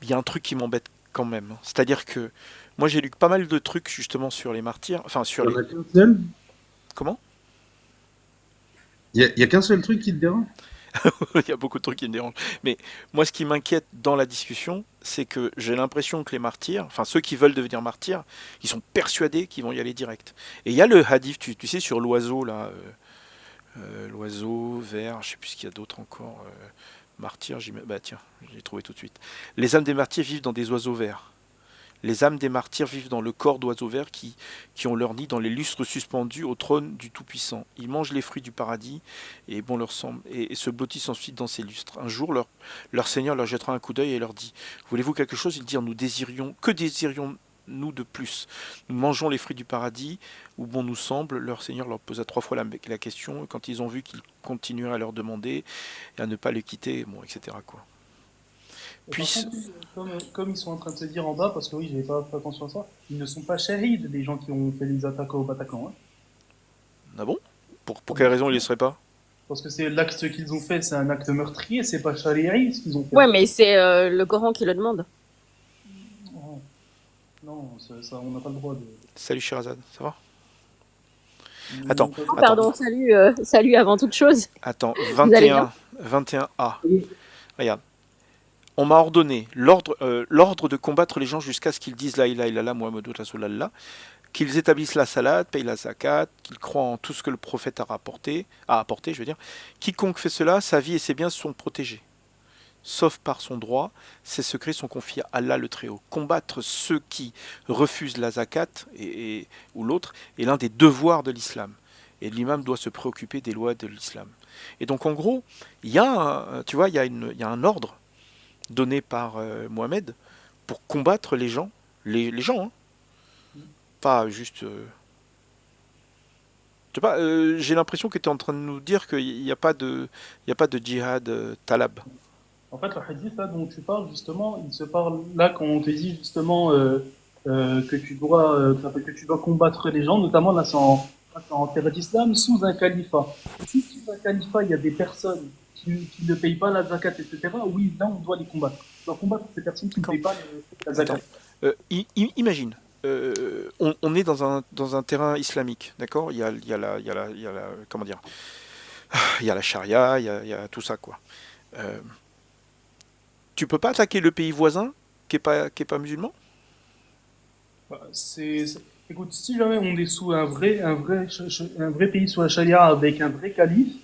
[SPEAKER 1] il y a un truc qui m'embête quand même, hein. C'est-à-dire que moi j'ai lu pas mal de trucs justement sur les martyrs, enfin sur
[SPEAKER 5] Il y en
[SPEAKER 1] les...
[SPEAKER 5] a qu'un seul.
[SPEAKER 1] Comment?
[SPEAKER 5] Il y a qu'un seul truc qui te dérange?
[SPEAKER 1] Il y a beaucoup de trucs qui me dérangent. Mais moi, ce qui m'inquiète dans la discussion, c'est que j'ai l'impression que les martyrs, enfin ceux qui veulent devenir martyrs, ils sont persuadés qu'ils vont y aller direct. Et il y a le hadith, tu sais, sur l'oiseau, là, l'oiseau vert, je sais plus ce qu'il y a d'autre encore. Martyrs, bah tiens, j'ai trouvé tout de suite. Les âmes des martyrs vivent dans des oiseaux verts. Les âmes des martyrs vivent dans le corps d'oiseaux verts qui ont leur nid dans les lustres suspendus au trône du Tout-Puissant. Ils mangent les fruits du paradis et bon leur semble et se blottissent ensuite dans ces lustres. Un jour, leur Seigneur leur jettera un coup d'œil et leur dit: Voulez-vous quelque chose? Ils dirent: Que désirions-nous de plus? Nous mangeons les fruits du paradis, ou bon nous semble. Leur Seigneur leur posa 3 fois la question. Quand ils ont vu qu'ils continueraient à leur demander et à ne pas les quitter, bon, etc. quoi.
[SPEAKER 2] Et par
[SPEAKER 1] Puis,
[SPEAKER 2] contre, comme ils sont en train de se dire en bas, parce que oui, j'avais pas fait attention à ça, ils ne sont pas shahids, les gens qui ont fait les attaques au Bataclan. Hein.
[SPEAKER 1] ah bon? Pour quelle raison ils ne seraient pas?
[SPEAKER 2] Parce que c'est l'acte qu'ils ont fait, c'est un acte meurtrier, c'est pas shari'i ce qu'ils ont fait.
[SPEAKER 6] Ouais, mais c'est le Coran qui le demande.
[SPEAKER 2] Oh, non, ça, on n'a pas le droit de.
[SPEAKER 1] Salut Sherazade, ça va? Attends,
[SPEAKER 2] Attends.
[SPEAKER 6] Ah, pardon, salut avant toute chose.
[SPEAKER 1] Attends,
[SPEAKER 6] Vous allez bien
[SPEAKER 1] 21A. Regarde. On m'a ordonné l'ordre de combattre les gens jusqu'à ce qu'ils disent la ilaha illallah Muhammadur Rasulallah, qu'ils établissent la salat, payent la zakat, qu'ils croient en tout ce que le prophète a apporté, je veux dire. Quiconque fait cela, sa vie et ses biens sont protégés. Sauf par son droit, ses secrets sont confiés à Allah le Très-Haut. Combattre ceux qui refusent la zakat ou l'autre est l'un des devoirs de l'islam. Et l'imam doit se préoccuper des lois de l'islam. Et donc en gros, il y a un ordre donné par Mohamed pour combattre les gens, les gens, hein. Pas juste. Je sais pas, j'ai l'impression que tu es en train de nous dire qu'il n'y a pas de djihad talab.
[SPEAKER 2] En fait, le hadith là dont tu parles, justement, il se parle là quand on te dit justement que tu dois combattre les gens, notamment là c'est en terre d'islam, sous un califat. Si sous un califat il y a des personnes qui ne payent pas la zakat, etc., oui, là on doit les combattre. On doit combattre ces personnes qui ne payent pas la zakat.
[SPEAKER 1] Imagine, on est dans un terrain islamique, d'accord? Il y a comment dire? Il y a la charia, il y a tout ça, quoi. Tu peux pas attaquer le pays voisin qui est pas musulman?
[SPEAKER 2] Bah, écoute, si jamais on est sous un vrai pays sous la charia avec un vrai calife,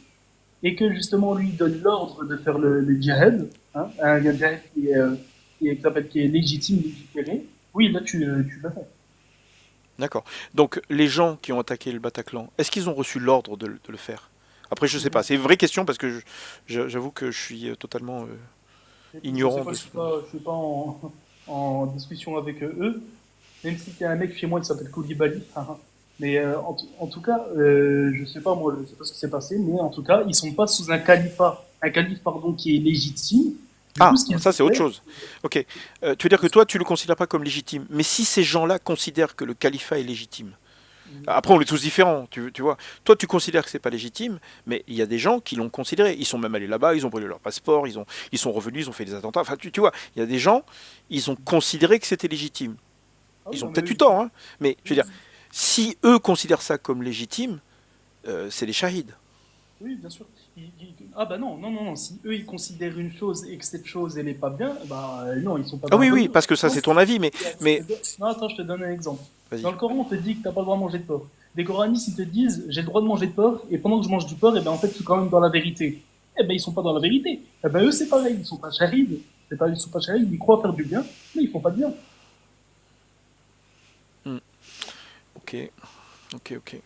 [SPEAKER 2] et que justement lui donne l'ordre de faire le djihad, hein, un djihad qui est légitime, légiféré, oui, là tu le fais.
[SPEAKER 1] D'accord. Donc les gens qui ont attaqué le Bataclan, est-ce qu'ils ont reçu l'ordre de le faire? Après, je sais pas. C'est une vraie question parce que j'avoue que je suis totalement ignorant de
[SPEAKER 2] Je
[SPEAKER 1] ce.
[SPEAKER 2] suis pas en discussion avec eux, même si il y a un mec chez moi qui s'appelle Koulibaly. Mais en tout cas, je sais pas moi, je sais pas ce qui s'est passé, mais en tout cas, ils sont pas sous un calife pardon qui est légitime. Du
[SPEAKER 1] Ah,
[SPEAKER 2] coup, ce qu'ils
[SPEAKER 1] ça
[SPEAKER 2] ont
[SPEAKER 1] c'est autre
[SPEAKER 2] fait,
[SPEAKER 1] chose. Ok. Tu veux dire que toi, tu le considères pas comme légitime. Mais si ces gens-là considèrent que le califat est légitime, après on est tous différents, tu vois. Toi, tu considères que c'est pas légitime, mais il y a des gens qui l'ont considéré. Ils sont même allés là-bas, ils ont brûlé leur passeport, ils sont revenus, ils ont fait des attentats. Enfin, tu vois, il y a des gens, ils ont considéré que c'était légitime.
[SPEAKER 2] ah oui,
[SPEAKER 1] Ils ont
[SPEAKER 2] non,
[SPEAKER 1] peut-être
[SPEAKER 2] mais
[SPEAKER 1] eu tort, hein. Mais je veux dire, si eux considèrent ça comme légitime, c'est les shahids.
[SPEAKER 2] oui, bien sûr. Ah bah non. Si eux ils considèrent une chose et que cette chose elle est pas bien, bah non, ils sont pas
[SPEAKER 1] Ah
[SPEAKER 2] dans la
[SPEAKER 1] oui,
[SPEAKER 2] bonne
[SPEAKER 1] oui,
[SPEAKER 2] voie.
[SPEAKER 1] parce que ça c'est ton avis, mais
[SPEAKER 2] Non, attends, je te donne un exemple.
[SPEAKER 1] vas-y.
[SPEAKER 2] Dans le Coran, on te dit que t'as pas le droit de manger de porc. Des Coranistes, ils te disent, j'ai le droit de manger de porc, et pendant que je mange du porc, et ben en fait, je suis quand même dans la vérité. Eh ben, ils sont pas dans la vérité. Eh ben, eux, c'est pareil, ils sont pas charides. Ils sont pas charides, ils croient faire du bien, mais ils font pas de bien.
[SPEAKER 1] Ok, ok.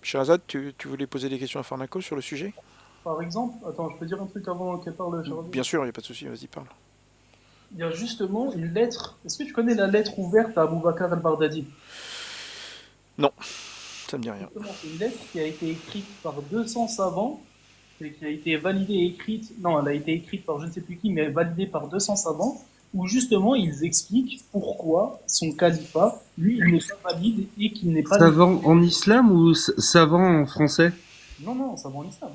[SPEAKER 1] Sherazade, tu voulais poser des questions à Farnaco sur le sujet?
[SPEAKER 2] Par exemple, attends, je peux dire un truc avant qu'elle parle, Charlotte.
[SPEAKER 1] Bien sûr, il n'y a pas de souci, vas-y, parle.
[SPEAKER 2] Il y a justement une lettre. Est-ce que tu connais la lettre ouverte à Abou Bakr al-Baghdadi?
[SPEAKER 1] Non, ça me dit rien.
[SPEAKER 2] Justement, c'est une lettre qui a été écrite par 200 savants et qui a été validée et écrite. Non, elle a été écrite par je ne sais plus qui, mais validée par 200 savants, où justement ils expliquent pourquoi son califat, lui, il n'est pas valide et qu'il n'est pas.
[SPEAKER 5] Savant en islam ou savant en français?
[SPEAKER 2] Non, savant en islam.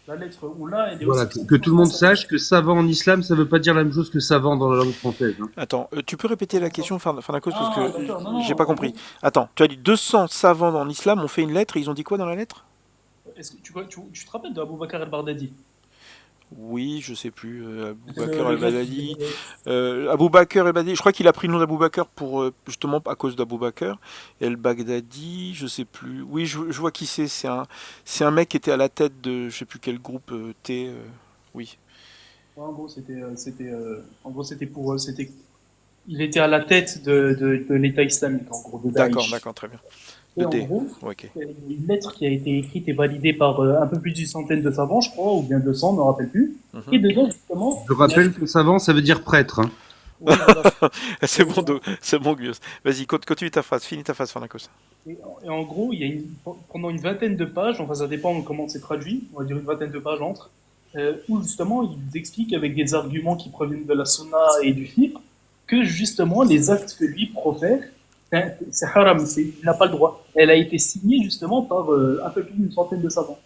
[SPEAKER 2] La lettre où là, elle est
[SPEAKER 5] Voilà,
[SPEAKER 2] aussi.
[SPEAKER 5] que tout le monde sache que savant en islam, ça veut pas dire la même chose que savant dans la langue française. Hein.
[SPEAKER 1] Attends, tu peux répéter la question, Farnaco, parce
[SPEAKER 2] Ah,
[SPEAKER 1] que
[SPEAKER 2] d'accord, non,
[SPEAKER 1] j'ai pas
[SPEAKER 2] en
[SPEAKER 1] compris.
[SPEAKER 2] gros,
[SPEAKER 1] Attends, tu as dit 200 savants en islam ont fait une lettre et ils ont dit quoi dans la lettre?
[SPEAKER 2] est-ce que tu te rappelles de Abu Bakr al-Baghdadi?
[SPEAKER 1] Oui, je sais plus. Abou
[SPEAKER 2] C'est
[SPEAKER 1] Bakr
[SPEAKER 2] le gars
[SPEAKER 1] al-Baghdadi. Abou Bakr al-Baghdadi, je crois qu'il a pris le nom d'Abou Bakr pour, justement à cause d'Abou Bakr. Et el-Baghdadi, je sais plus. Oui, je vois qui c'est. C'est un mec qui était à la tête de je sais plus quel groupe oui.
[SPEAKER 2] Ouais, en gros, en gros, il était à la tête de l'État islamique, en gros, de
[SPEAKER 1] D'accord,
[SPEAKER 2] Daesh.
[SPEAKER 1] d'accord, très bien.
[SPEAKER 2] Et
[SPEAKER 1] Le
[SPEAKER 2] en
[SPEAKER 1] D.
[SPEAKER 2] gros,
[SPEAKER 1] Ouais, ok.
[SPEAKER 2] il y a une lettre qui a été écrite et validée par un peu plus d'une centaine de savants, je crois, ou bien 200, je ne me rappelle plus.
[SPEAKER 1] Mhm.
[SPEAKER 2] Et dedans, justement,
[SPEAKER 5] Je rappelle que savant, ça veut dire prêtre. Hein.
[SPEAKER 2] oui, voilà.
[SPEAKER 1] C'est bon, c'est bon, Gus. Vas-y, continue ta phrase. Finis ta phrase, Farnakos.
[SPEAKER 2] Et en gros, pendant une vingtaine de pages, enfin ça dépend comment c'est traduit, on va dire une vingtaine de pages entre, où justement ils expliquent avec des arguments qui proviennent de la sunna et du fiqh que justement les actes que lui profère, c'est haram, il n'a pas le droit. Elle a été signée justement par un peu plus d'une centaine de savants.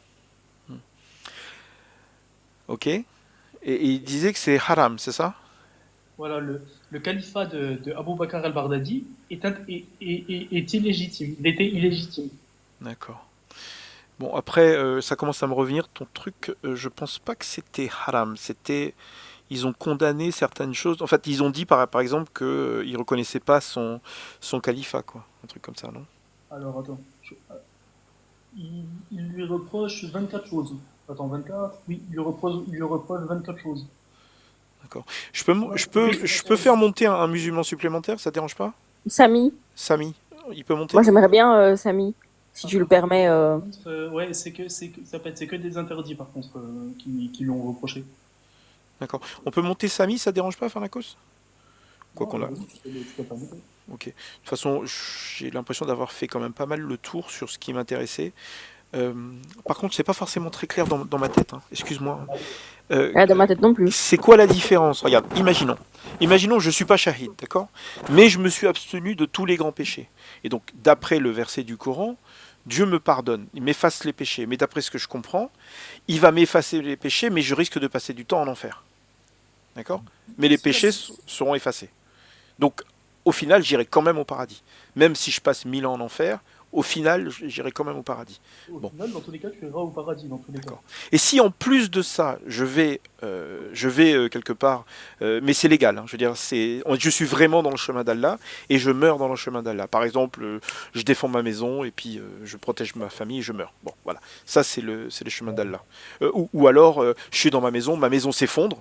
[SPEAKER 1] Ok. Et il disait que c'est haram, c'est ça?
[SPEAKER 2] Voilà, le califat de Abu Bakr al-Baghdadi est illégitime, il était illégitime.
[SPEAKER 1] D'accord. Bon, après, ça commence à me revenir. Ton truc, je pense pas que c'était haram. Ils ont condamné certaines choses. En fait, ils ont dit, par exemple, qu'ils reconnaissaient pas son califat, quoi. Un truc comme ça, non?
[SPEAKER 2] Alors attends, il lui reproche 24 choses. Attends, 24? Oui, il lui reproche 24 choses.
[SPEAKER 1] D'accord. Je peux faire monter un musulman supplémentaire, ça te dérange pas?
[SPEAKER 6] Samy,
[SPEAKER 1] Samy, il peut monter?
[SPEAKER 6] moi j'aimerais bien Samy, si tu le permets.
[SPEAKER 2] Ouais, c'est que des interdits par contre qui lui ont reproché.
[SPEAKER 1] D'accord. On peut monter Samy, ça te dérange pas, Farnakos? Quoi
[SPEAKER 2] Non,
[SPEAKER 1] qu'on l'a.
[SPEAKER 2] vas-y, tu peux pas monter.
[SPEAKER 1] Ok. De toute façon, j'ai l'impression d'avoir fait quand même pas mal le tour sur ce qui m'intéressait. Euh, Par contre, c'est pas forcément très clair dans ma tête, hein. Excuse-moi.
[SPEAKER 6] Ah, dans ma tête non plus.
[SPEAKER 1] C'est quoi la différence? Regarde, imaginons que je suis pas shahid, d'accord? Mais je me suis abstenu de tous les grands péchés. Et donc, d'après le verset du Coran, Dieu me pardonne, il m'efface les péchés. Mais d'après ce que je comprends, il va m'effacer les péchés, mais je risque de passer du temps en enfer. D'accord? Mais les péchés seront effacés. Donc, au final, j'irai quand même au paradis. Même si je passe 1000 ans en enfer, au final, j'irai quand même au paradis.
[SPEAKER 2] Au
[SPEAKER 1] Bon.
[SPEAKER 2] final, dans tous les cas, tu iras au paradis, dans tous les cas.
[SPEAKER 1] D'accord. Et si en plus de ça, je vais quelque part, mais c'est légal, hein, je veux dire, je suis vraiment dans le chemin d'Allah et je meurs dans le chemin d'Allah. Par exemple, je défends ma maison et puis je protège ma famille et je meurs. Bon, voilà, ça c'est le chemin d'Allah. Ou alors, je suis dans ma maison s'effondre.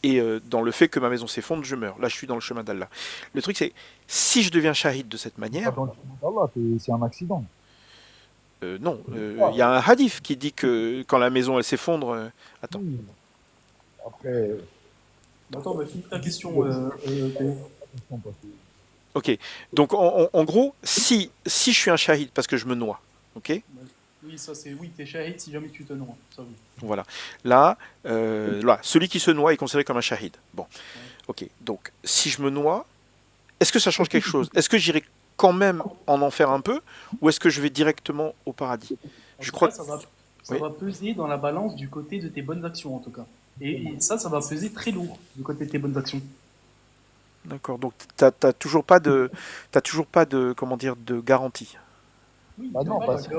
[SPEAKER 1] Et dans le fait que ma maison s'effondre, je meurs. Là, je suis dans le chemin d'Allah. Le truc, c'est, si je deviens shahid de cette manière,
[SPEAKER 7] Attends, Allah, c'est un accident.
[SPEAKER 1] non, il y a un hadith qui dit que quand la maison elle s'effondre, attends.
[SPEAKER 7] Oui. Après,
[SPEAKER 2] Attends, bah, finis ta question.
[SPEAKER 7] attention, parce que-
[SPEAKER 1] Ok, donc en gros, si je suis un shahid parce que je me noie, ok,
[SPEAKER 2] Oui, ça c'est. Oui, t'es shahid si jamais tu te noies. Ça oui.
[SPEAKER 1] voilà. Là, celui qui se noie est considéré comme un shahid. Bon, ok, donc si je me noie, est-ce que ça change quelque chose? Est-ce que j'irai quand même en enfer un peu, ou est-ce que je vais directement au paradis?
[SPEAKER 2] En
[SPEAKER 1] Je
[SPEAKER 2] tout
[SPEAKER 1] crois
[SPEAKER 2] cas, ça
[SPEAKER 1] Oui.
[SPEAKER 2] va peser dans la balance du côté de tes bonnes actions, en tout cas. Et ça va peser très lourd du côté de tes bonnes actions.
[SPEAKER 1] D'accord, donc t'as toujours pas de, comment dire, de garantie.
[SPEAKER 2] Oui,
[SPEAKER 7] Bah non, parce que-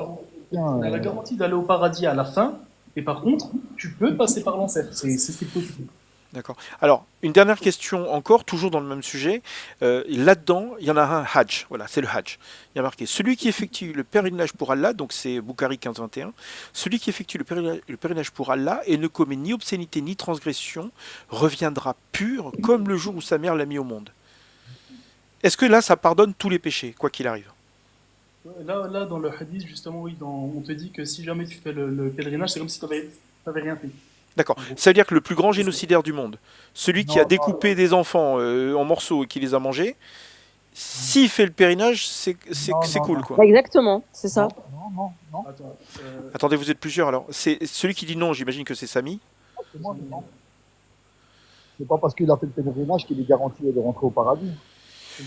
[SPEAKER 2] on a la garantie d'aller au paradis à la fin, et par contre, tu peux passer par l'enfer. C'est possible.
[SPEAKER 1] D'accord. Alors, une dernière question encore, toujours dans le même sujet. Là-dedans, il y en a un Hajj. Voilà, c'est le Hajj. Il y a marqué celui qui effectue le pèlerinage pour Allah, donc c'est Bukhari 15-21. Celui qui effectue le pèlerinage pour Allah et ne commet ni obscénité ni transgression reviendra pur comme le jour où sa mère l'a mis au monde. Est-ce que là, ça pardonne tous les péchés, quoi qu'il arrive?
[SPEAKER 2] Là, dans le hadith, justement, oui, on te dit que si jamais tu fais le pèlerinage, c'est comme si tu n'avais rien fait.
[SPEAKER 1] D'accord. Ça veut dire que le plus grand génocidaire du monde, celui qui a découpé des enfants en morceaux et qui les a mangés, s'il fait le pèlerinage, c'est cool,
[SPEAKER 7] non.
[SPEAKER 1] quoi.
[SPEAKER 6] Exactement, c'est ça.
[SPEAKER 7] Non.
[SPEAKER 2] Attends,
[SPEAKER 1] Attendez, vous êtes plusieurs alors. C'est celui qui dit non, j'imagine que c'est Samy.
[SPEAKER 7] C'est moi, non. C'est pas parce qu'il a fait le pèlerinage qu'il est garanti de rentrer au paradis.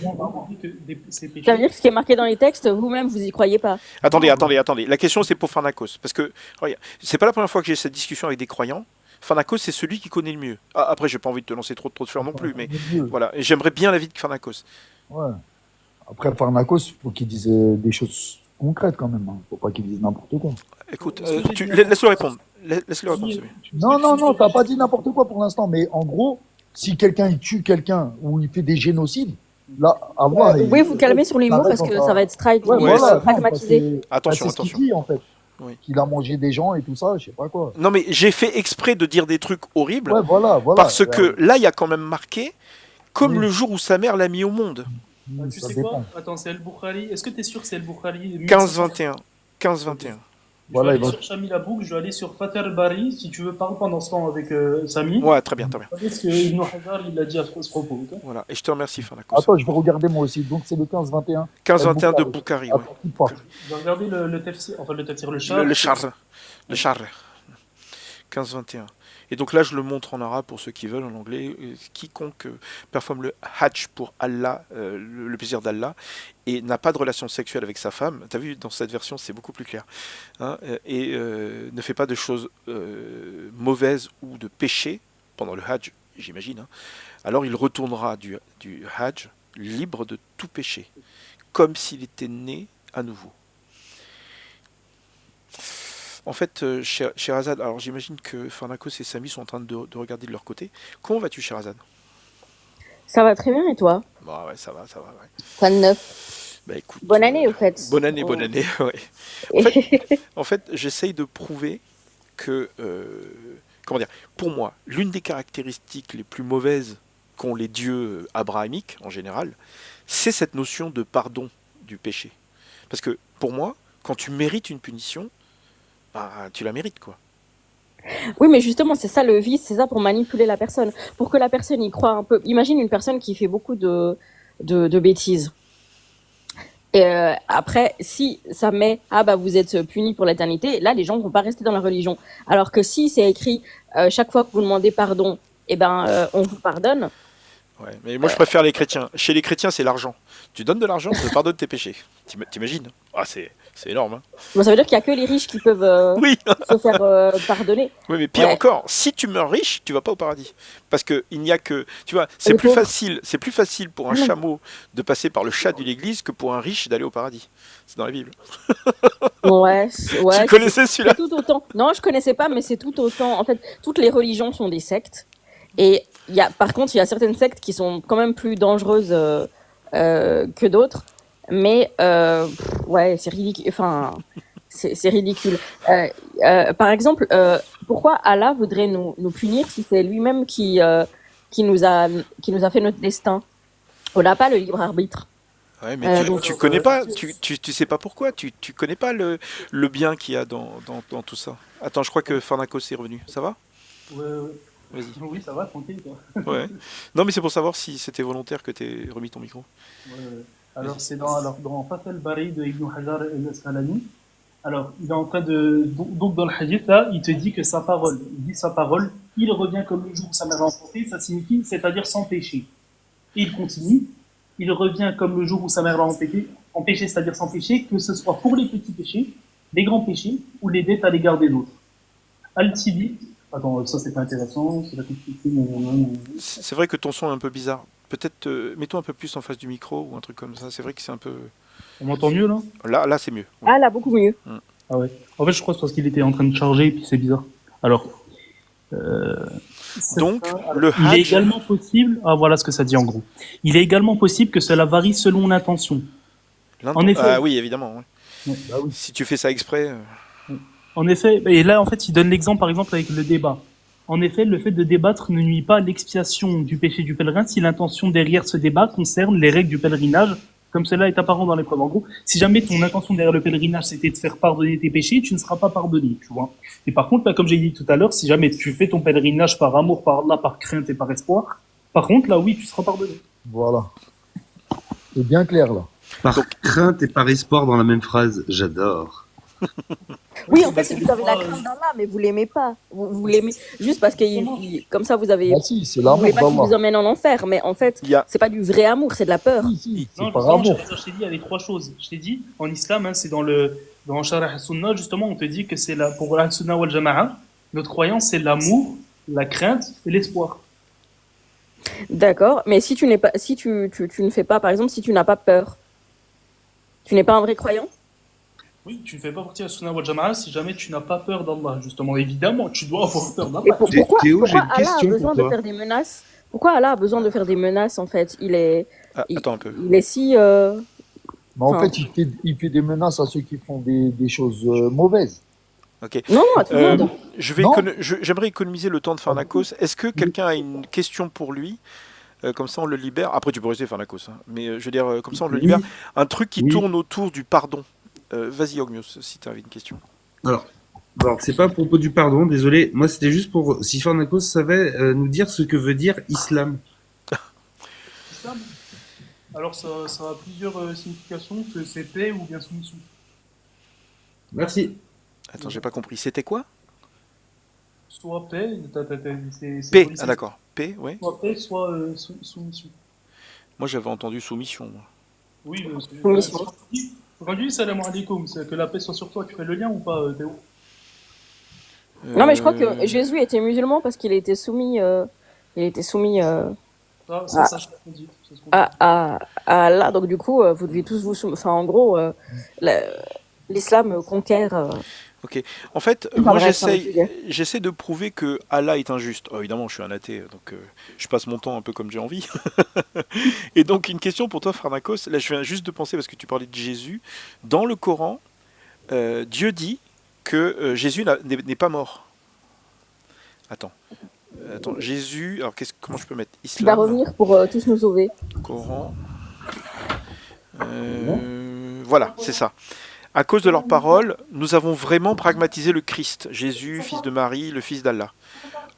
[SPEAKER 2] on dit que ces
[SPEAKER 6] Ça veut
[SPEAKER 2] péchés,
[SPEAKER 6] dire que ce qui est marqué dans les textes, vous-même, vous y croyez pas.
[SPEAKER 1] Attendez. La question c'est pour Pharnakos. Parce que, regarde, c'est pas la première fois que j'ai cette discussion avec des croyants. Pharnakos, c'est celui qui connaît le mieux. Ah, après, j'ai pas envie de te lancer trop de fleurs non plus, mais voilà. Et j'aimerais bien l'avis de Pharnakos.
[SPEAKER 7] Ouais. Après, Pharnakos, il faut qu'il dise des choses concrètes quand même. Hein. Faut pas qu'ils disent n'importe quoi.
[SPEAKER 1] Écoute,
[SPEAKER 2] Est-ce que j'ai dit-
[SPEAKER 1] laisse-le répondre. Laisse-le répondre.
[SPEAKER 2] Oui,
[SPEAKER 1] Samy.
[SPEAKER 7] Non, t'as pas dit n'importe quoi pour l'instant, mais en gros, si quelqu'un il tue quelqu'un ou il fait des génocides, là, à voir.
[SPEAKER 6] Vous pouvez vous calmer sur les mots parce que ça va être strike.
[SPEAKER 7] Ouais,
[SPEAKER 6] donc,
[SPEAKER 1] Ouais,
[SPEAKER 7] voilà,
[SPEAKER 6] pragmatiser.
[SPEAKER 7] non,
[SPEAKER 1] Attention,
[SPEAKER 7] c'est ce qu'il
[SPEAKER 1] attention.
[SPEAKER 7] dit en fait.
[SPEAKER 1] Oui.
[SPEAKER 7] Qu'il a mangé des gens et tout ça, je sais pas quoi.
[SPEAKER 1] Non, mais j'ai fait exprès de dire des trucs horribles
[SPEAKER 7] Ouais, voilà.
[SPEAKER 1] parce que là, il y a quand même marqué comme
[SPEAKER 7] Oui.
[SPEAKER 1] le jour où sa mère l'a mis au monde.
[SPEAKER 2] Tu
[SPEAKER 7] ça
[SPEAKER 2] sais
[SPEAKER 7] dépend.
[SPEAKER 2] quoi? Attends, c'est El-Bukhari. Est-ce que tu es sûr que c'est El-Bukhari
[SPEAKER 1] 15-21. 15-21.
[SPEAKER 7] Voilà,
[SPEAKER 2] je
[SPEAKER 7] il
[SPEAKER 2] vais
[SPEAKER 7] va-
[SPEAKER 2] aller sur Shamil Abouk, je vais aller sur Fater Bari. Si tu veux, parle pendant ce temps avec Samy.
[SPEAKER 1] Ouais, très bien, très bien.
[SPEAKER 2] Vous savez ce que Ibn Hajar il a dit à ce propos. Ok.
[SPEAKER 1] Voilà. Et je te remercie, Fanakos.
[SPEAKER 7] Attends, je vais regarder moi aussi. Donc c'est le 15-21.
[SPEAKER 1] 15-21 de
[SPEAKER 7] El-Bukhari.
[SPEAKER 1] Boukhari, ouais.
[SPEAKER 7] Attends, quitte pas.
[SPEAKER 2] Je vais regarder le tafsir, enfin le tafsir, le char.
[SPEAKER 1] Le char. Le char. 15-21. Et donc là, je le montre en arabe pour ceux qui veulent, en anglais. Quiconque performe le hajj pour Allah, le plaisir d'Allah, et n'a pas de relation sexuelle avec sa femme, t'as vu, dans cette version, c'est beaucoup plus clair, hein, et ne fait pas de choses mauvaises ou de péchés pendant le hajj, j'imagine, hein, alors il retournera du hajj libre de tout péché, comme s'il était né à nouveau. En fait, Sherazade, alors j'imagine que Farnakos et Samy sont en train de regarder de leur côté. Comment vas-tu, Sherazade?
[SPEAKER 6] Ça va très bien et toi?
[SPEAKER 1] Bah ouais, ça va, ouais.
[SPEAKER 6] Quoi de neuf?
[SPEAKER 1] Bah écoute.
[SPEAKER 6] Bonne année au fait.
[SPEAKER 1] Bonne année, ouais. En fait, j'essaye de prouver que, comment dire, pour moi, l'une des caractéristiques les plus mauvaises qu'ont les dieux abrahamiques, en général, c'est cette notion de pardon du péché. Parce que, pour moi, quand tu mérites une punition, bah, tu la mérites, quoi.
[SPEAKER 6] Oui, mais justement, c'est ça le vice, c'est ça pour manipuler la personne, pour que la personne y croit un peu. Imagine une personne qui fait beaucoup de bêtises. Et après, si ça met « Ah bah vous êtes puni pour l'éternité », là les gens vont pas rester dans la religion. Alors que si c'est écrit chaque fois que vous demandez pardon, eh ben on vous pardonne.
[SPEAKER 1] Ouais, mais moi je préfère les chrétiens. Chez les chrétiens, c'est l'argent. Tu donnes de l'argent, on te pardonne tes péchés. T'imagines? Ah, c'est énorme. Hein.
[SPEAKER 6] Bon, ça veut dire qu'il y a que les riches qui peuvent
[SPEAKER 1] Oui.
[SPEAKER 6] se faire pardonner.
[SPEAKER 1] Oui, mais pire
[SPEAKER 6] Ouais.
[SPEAKER 1] encore, si tu meurs riche, tu vas pas au paradis. Parce que il n'y a que, tu vois, c'est
[SPEAKER 6] Les
[SPEAKER 1] plus
[SPEAKER 6] pauvres.
[SPEAKER 1] facile pour un
[SPEAKER 6] Ah non.
[SPEAKER 1] chameau de passer par le chat de l'église que pour un riche d'aller au paradis. C'est dans la Bible.
[SPEAKER 6] Ouais, ouais.
[SPEAKER 1] Tu connaissais celui-là?
[SPEAKER 6] C'est tout autant. Non, je connaissais pas, mais c'est tout autant. En fait, toutes les religions sont des sectes. Et par contre, il y a certaines sectes qui sont quand même plus dangereuses que d'autres. Mais ouais, c'est ridicule. Enfin, c'est ridicule. Par exemple, pourquoi Allah voudrait nous punir si c'est lui-même qui nous a fait notre destin? On n'a pas le libre arbitre.
[SPEAKER 1] Ouais, mais
[SPEAKER 6] donc,
[SPEAKER 1] tu connais pas, tu sais pas pourquoi, tu connais pas le bien qu'il y a dans tout ça. Attends, je crois que Farnakos est revenu. Ça va?
[SPEAKER 2] Ouais.
[SPEAKER 1] Vas-y.
[SPEAKER 2] Oui, ça va, tranquille. Toi.
[SPEAKER 1] Ouais. Non, mais c'est pour savoir si c'était volontaire que t'aies remis ton micro.
[SPEAKER 2] Ouais. Alors, c'est dans Fath al-Bari de Ibn Hajar al-Asqalani. Alors, il est en train de. Donc, dans le hadith, là, il te dit que sa parole, il dit sa parole, il revient comme le jour où sa mère a enfanté, ça signifie, c'est-à-dire sans péché. Et il continue, il revient comme le jour où sa mère l'a empêché, c'est-à-dire sans péché, que ce soit pour les petits péchés, les grands péchés, ou les dettes à l'égard des autres. Al-Tibi, attends, ça c'est pas intéressant, c'est la complexité,
[SPEAKER 1] C'est vrai que ton son est un peu bizarre. Peut-être mets-toi un peu plus en face du micro ou un truc comme ça. C'est vrai que c'est un peu.
[SPEAKER 2] On m'entend mieux là?
[SPEAKER 1] Là c'est mieux. Ouais.
[SPEAKER 6] Ah là, beaucoup mieux.
[SPEAKER 2] Ah ouais. En fait, je crois que c'est parce qu'il était en train de charger, puis c'est bizarre. Alors.
[SPEAKER 1] Donc,
[SPEAKER 2] Alors,
[SPEAKER 1] le
[SPEAKER 2] il est
[SPEAKER 1] hajj.
[SPEAKER 2] également possible. Ah, voilà ce que ça dit en gros. Il est également possible que cela varie selon l'intention. En effet.
[SPEAKER 1] Ah oui, évidemment. Ouais.
[SPEAKER 2] Ouais.
[SPEAKER 7] Bah oui.
[SPEAKER 1] Si tu fais ça exprès.
[SPEAKER 2] En effet, et là, en fait, il donne l'exemple, par exemple, avec le débat. En effet, le fait de débattre ne nuit pas à l'expiation du péché du pèlerin si l'intention derrière ce débat concerne les règles du pèlerinage, comme cela est apparent dans l'épreuve. En gros, si jamais ton intention derrière le pèlerinage c'était de faire pardonner tes péchés, tu ne seras pas pardonné, tu vois. Et par contre, là, comme j'ai dit tout à l'heure, si jamais tu fais ton pèlerinage par amour, par Allah, par crainte et par espoir, par contre, là, oui, tu seras pardonné.
[SPEAKER 7] Voilà. C'est bien clair là.
[SPEAKER 5] Par crainte et par espoir dans la même phrase, j'adore.
[SPEAKER 6] Oui, en fait,
[SPEAKER 2] c'est
[SPEAKER 6] vous avez la
[SPEAKER 2] pourquoi,
[SPEAKER 6] crainte d'Allah, mais vous l'aimez pas. Vous l'aimez juste parce que comme ça, vous avez.
[SPEAKER 7] Ah si, c'est
[SPEAKER 6] Vous
[SPEAKER 7] l'amour
[SPEAKER 6] voulez pas qu'il vous
[SPEAKER 7] d'Allah.
[SPEAKER 6] emmène en enfer, mais en fait,
[SPEAKER 1] Il y a.
[SPEAKER 6] c'est pas du vrai amour, c'est de la peur.
[SPEAKER 7] Si,
[SPEAKER 2] Non,
[SPEAKER 7] c'est par
[SPEAKER 2] justement,
[SPEAKER 7] amour.
[SPEAKER 2] je t'ai dit, il y a les trois choses. Je t'ai dit, en islam, hein, c'est dans Sharh al-Sunnah, justement, on te dit que c'est pour al-Sunnah wal Jama'a, notre croyance, c'est l'amour, la crainte et l'espoir.
[SPEAKER 6] D'accord, mais si tu n'es pas, si tu ne fais pas, par exemple, si tu n'as pas peur, tu n'es pas un vrai croyant?
[SPEAKER 2] Oui, tu ne fais pas partie de la Sunna wal Jama'a si jamais tu n'as pas peur d'Allah, justement. Évidemment, tu dois avoir peur
[SPEAKER 6] Et
[SPEAKER 2] d'Allah.
[SPEAKER 6] pourquoi,
[SPEAKER 3] Théo, j'ai
[SPEAKER 6] pourquoi
[SPEAKER 3] une
[SPEAKER 6] Allah a
[SPEAKER 3] question pour
[SPEAKER 6] besoin de
[SPEAKER 3] toi.
[SPEAKER 6] faire des menaces? Pourquoi Allah a besoin de faire des menaces en fait?
[SPEAKER 1] Ah,
[SPEAKER 6] Il,
[SPEAKER 1] attends un peu.
[SPEAKER 6] il est si.
[SPEAKER 7] Mais en
[SPEAKER 6] Enfin,
[SPEAKER 7] fait, il fait des menaces à ceux qui font des choses mauvaises.
[SPEAKER 1] Ok.
[SPEAKER 6] non, non, à tout le
[SPEAKER 1] Euh,
[SPEAKER 6] monde.
[SPEAKER 7] Non?
[SPEAKER 1] J'aimerais économiser le temps de Pharnakos. Est-ce que quelqu'un a une question pour lui? Comme ça, on le libère. Après, tu peux rester Pharnakos, hein. Mais je veux dire, comme ça, on le libère.
[SPEAKER 3] Oui,
[SPEAKER 1] Un truc qui
[SPEAKER 3] oui.
[SPEAKER 1] tourne autour du pardon. Vas-y, Ogmios, si tu avais une question.
[SPEAKER 3] Alors, c'est pas à propos du pardon, désolé. Moi, c'était juste pour si Pharnakos savait nous dire ce que veut dire islam.
[SPEAKER 2] Islam. Alors, ça a plusieurs significations, que c'est paix ou bien soumission.
[SPEAKER 3] Merci.
[SPEAKER 1] Attends, j'ai pas compris. C'était quoi?
[SPEAKER 2] Soit paix, c'est
[SPEAKER 1] P.
[SPEAKER 2] politique.
[SPEAKER 1] Ah, d'accord. P, ouais.
[SPEAKER 2] Soit paix, soit soumission.
[SPEAKER 1] Moi, j'avais entendu soumission, moi.
[SPEAKER 2] Oui,
[SPEAKER 6] Soumission.
[SPEAKER 2] quand tu dis salam alaikum, c'est que la paix soit sur toi, tu fais le lien ou pas, Théo?
[SPEAKER 6] Non, mais je crois que
[SPEAKER 1] Euh,
[SPEAKER 6] Jésus était musulman parce qu'il était soumis. Il était soumis
[SPEAKER 2] Ça c'est ce qu'on dit. C'est ce qu'on dit.
[SPEAKER 6] à Allah. Donc, du coup, vous devez tous vous soumettre. Enfin, en gros, l'islam conquiert.
[SPEAKER 1] Ok. En fait,
[SPEAKER 6] Pardon,
[SPEAKER 1] moi,
[SPEAKER 6] c'est un autre sujet.
[SPEAKER 1] j'essaie de prouver que Allah est injuste. Oh, évidemment, je suis un athée, donc je passe mon temps un peu comme j'ai envie. Et donc, une question pour toi, Pharnakos. Là, je viens juste de penser, parce que tu parlais de Jésus. Dans le Coran, Dieu dit que Jésus n'est pas mort. Attends. Jésus. Alors, comment je peux mettre
[SPEAKER 6] Il va
[SPEAKER 1] Islam,
[SPEAKER 6] revenir pour tous nous sauver.
[SPEAKER 1] Coran. Voilà, c'est ça. À cause de leurs paroles, nous avons vraiment pragmatisé le Christ, Jésus, fils de Marie, le fils d'Allah.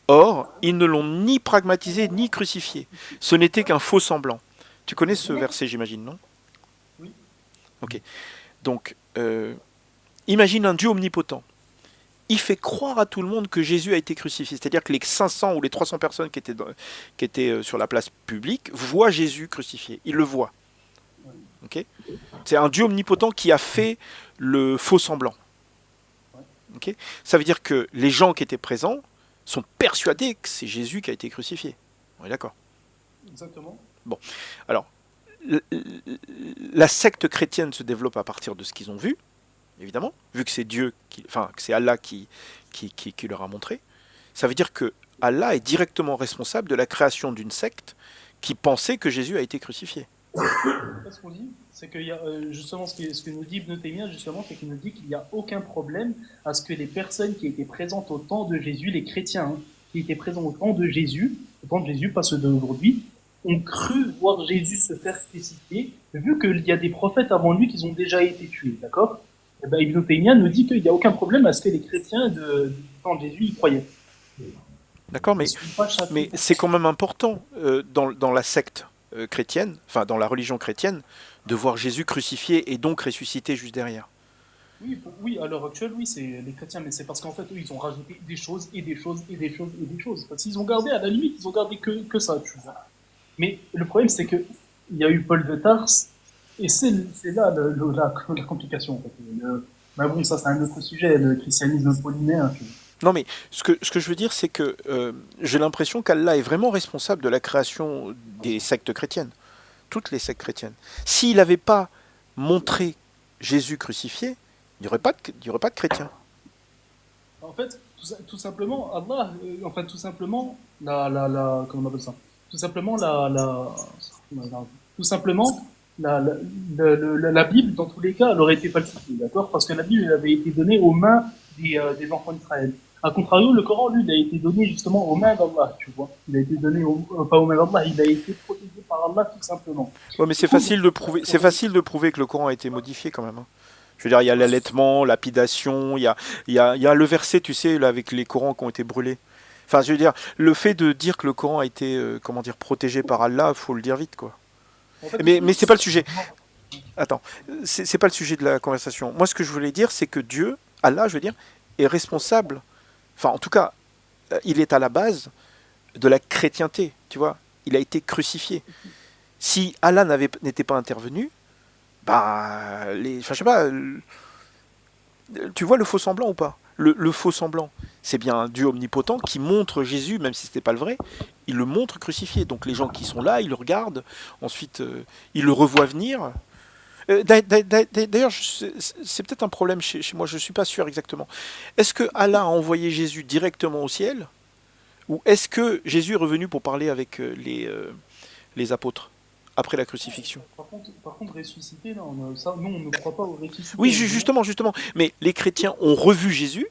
[SPEAKER 1] Or, ils ne l'ont ni pragmatisé ni crucifié. Ce n'était qu'un faux semblant. Tu connais ce verset, j'imagine, non?
[SPEAKER 2] Oui.
[SPEAKER 1] Ok. Donc, imagine un Dieu omnipotent. Il fait croire à tout le monde que Jésus a été crucifié. C'est-à-dire que les 500 ou les 300 personnes qui étaient sur la place publique voient Jésus crucifié. Ils le voient. Ok. C'est un Dieu omnipotent qui a fait le faux semblant. Ok. Ça veut dire que les gens qui étaient présents sont persuadés que c'est Jésus qui a été crucifié. On est d'accord?
[SPEAKER 2] Exactement.
[SPEAKER 1] Bon. Alors, la secte chrétienne se développe à partir de ce qu'ils ont vu, évidemment, vu que c'est que c'est Allah qui leur a montré. Ça veut dire que Allah est directement responsable de la création d'une secte qui pensait que Jésus a été crucifié.
[SPEAKER 2] Ce qu'on dit, c'est qu'il y a justement ce que nous dit Ibn Taymiyyah, justement, c'est qu'il nous dit qu'il n'y a aucun problème à ce que les personnes qui étaient présentes au temps de Jésus, les chrétiens, hein, qui étaient présents au temps de Jésus, pas ceux d'aujourd'hui, ont cru voir Jésus se faire crucifier, vu qu'il y a des prophètes avant lui qui ont déjà été tués, d'accord? Et ben, Ibn Taymiyyah nous dit qu'il n'y a aucun problème à ce que les chrétiens du temps de Jésus y croyaient.
[SPEAKER 1] D'accord, mais
[SPEAKER 2] Ils suivent pas chapitre
[SPEAKER 1] Mais
[SPEAKER 2] pour
[SPEAKER 1] c'est quand même important dans la secte chrétienne, enfin dans la religion chrétienne, de voir Jésus crucifié et donc ressuscité juste derrière.
[SPEAKER 2] Oui, à l'heure actuelle, oui, c'est les chrétiens, mais c'est parce qu'en fait, eux, ils ont rajouté des choses et des choses et des choses et des choses. Parce qu'ils ont gardé, à la limite, ils ont gardé que ça, tu vois. Mais le problème, c'est que il y a eu Paul de Tars, et c'est là la complication, en fait. Mais bon, ça, c'est un autre sujet, le christianisme paulinéen, tu vois.
[SPEAKER 1] Non, mais ce que je veux dire, c'est que j'ai l'impression qu'Allah est vraiment responsable de la création des sectes chrétiennes, toutes les sectes chrétiennes. S'il n'avait pas montré Jésus crucifié, il n'y aurait pas de chrétiens.
[SPEAKER 2] En fait, tout simplement, Allah, tout simplement, comment on appelle ça? Tout simplement, tout simplement, la Bible, dans tous les cas, elle aurait été falsifiée, d'accord? Parce que la Bible, elle avait été donnée aux mains des enfants d'Israël. A contrario, le Coran, lui, il a été donné justement aux mains d'Allah, tu vois. Il a été donné pas aux mains d'Allah, il a été protégé par Allah, tout simplement.
[SPEAKER 1] Ouais, mais c'est facile de prouver que le Coran a été modifié quand même, hein. Je veux dire, il y a l'allaitement, lapidation, il y a le verset, tu sais, là, avec les Corans qui ont été brûlés. Enfin, je veux dire, le fait de dire que le Coran a été, protégé par Allah, faut le dire vite, quoi.
[SPEAKER 2] En fait,
[SPEAKER 1] Mais c'est pas le sujet. Attends, c'est pas le sujet de la conversation. Moi, ce que je voulais dire, c'est que Dieu, Allah, je veux dire, est responsable. Enfin, en tout cas, il est à la base de la chrétienté, tu vois. Il a été crucifié. Si Allah n'était pas intervenu, bah, enfin, je sais pas, tu vois le faux semblant ou pas? Le faux semblant, c'est bien un Dieu omnipotent qui montre Jésus, même si c'était pas le vrai, il le montre crucifié. Donc les gens qui sont là, ils le regardent, ensuite ils le revoient venir. D'ailleurs, c'est peut-être un problème chez moi, je ne suis pas sûr exactement. Est-ce que Allah a envoyé Jésus directement au ciel, ou est-ce que Jésus est revenu pour parler avec les apôtres après la crucifixion?
[SPEAKER 2] Par contre, ressuscité, non, ça, nous, on ne croit pas au ressuscité.
[SPEAKER 1] Oui, justement. Mais les chrétiens ont revu Jésus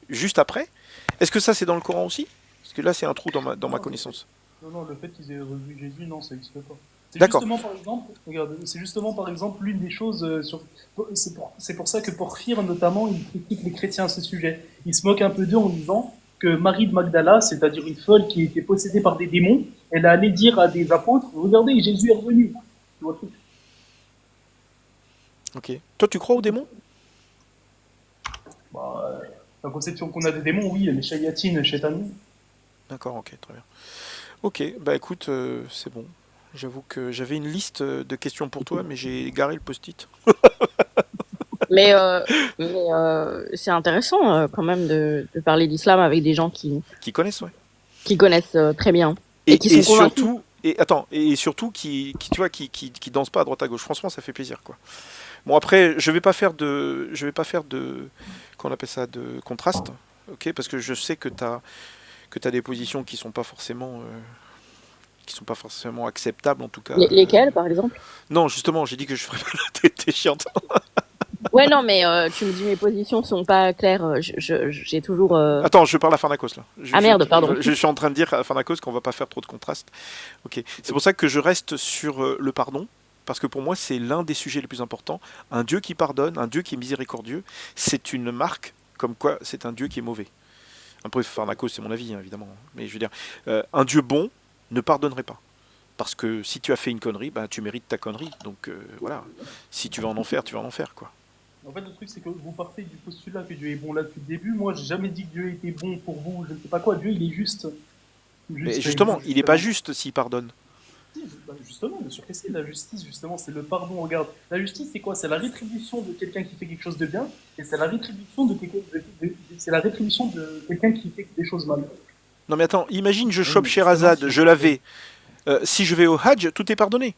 [SPEAKER 1] juste après. Est-ce que ça, c'est dans le Coran aussi? Parce que là, c'est un trou dans ma connaissance.
[SPEAKER 2] Non, le fait qu'ils aient revu Jésus, non, ça n'existe pas.
[SPEAKER 1] D'accord.
[SPEAKER 2] C'est justement, par exemple, l'une des choses. C'est pour ça que Porphyre, notamment, il critique les chrétiens à ce sujet. Il se moque un peu d'eux en disant que Marie de Magdala, c'est-à-dire une folle qui était possédée par des démons, elle allait dire à des apôtres, regardez, Jésus est revenu. Tu vois le truc.
[SPEAKER 1] Ok. Toi, tu crois aux démons?
[SPEAKER 2] La conception qu'on a des démons, oui, les chayatines, chétanou.
[SPEAKER 1] D'accord, ok, très bien. Ok, bah écoute, c'est bon. J'avoue que j'avais une liste de questions pour toi, mais j'ai égaré le post-it.
[SPEAKER 6] Mais c'est intéressant quand même de parler d'islam avec des gens
[SPEAKER 1] Qui connaissent, ouais.
[SPEAKER 6] qui connaissent très bien.
[SPEAKER 1] Et
[SPEAKER 6] qui sont convaincus.
[SPEAKER 1] surtout, surtout qui dansent pas à droite à gauche. Franchement, ça fait plaisir, quoi. Bon, après, je vais pas faire de, qu'on appelle ça, de contraste, ok, parce que je sais que t'as des positions qui sont pas forcément acceptables, en tout cas.
[SPEAKER 6] Lesquels, par exemple?
[SPEAKER 1] Non, justement, j'ai dit que je ferais pas la tête, t'es chiante.
[SPEAKER 6] Ouais, non, mais tu me dis mes positions sont pas claires. J'ai toujours.
[SPEAKER 1] Attends, je parle à Pharnakos là.
[SPEAKER 6] Merde, pardon.
[SPEAKER 1] Je suis en train de dire à Pharnakos qu'on va pas faire trop de contraste. Ok. C'est pour ça que je reste sur le pardon, parce que pour moi c'est l'un des sujets les plus importants. Un Dieu qui pardonne, un Dieu qui est miséricordieux, c'est une marque comme quoi c'est un Dieu qui est mauvais. Après Pharnakos, c'est mon avis, hein, évidemment. Mais je veux dire, un Dieu bon ne pardonnerait pas. Parce que si tu as fait une connerie, bah, tu mérites ta connerie. Donc voilà. Si tu vas en enfer, tu vas en enfer, quoi.
[SPEAKER 2] En fait, le truc, c'est que vous partez du postulat que Dieu est bon là depuis le début. Moi, j'ai jamais dit que Dieu était bon pour vous, je ne sais pas quoi. Dieu, il est juste.
[SPEAKER 1] Mais justement, il n'est pas juste s'il pardonne.
[SPEAKER 2] Justement, bien sûr que c'est la justice, justement, c'est le pardon. Regarde, la justice, c'est quoi? C'est la rétribution de quelqu'un qui fait quelque chose de bien, et c'est la rétribution de quelqu'un qui fait des choses mal.
[SPEAKER 1] Non mais attends, imagine je chope Sherazade, je l'avais. Si je vais au Hajj, tout est pardonné.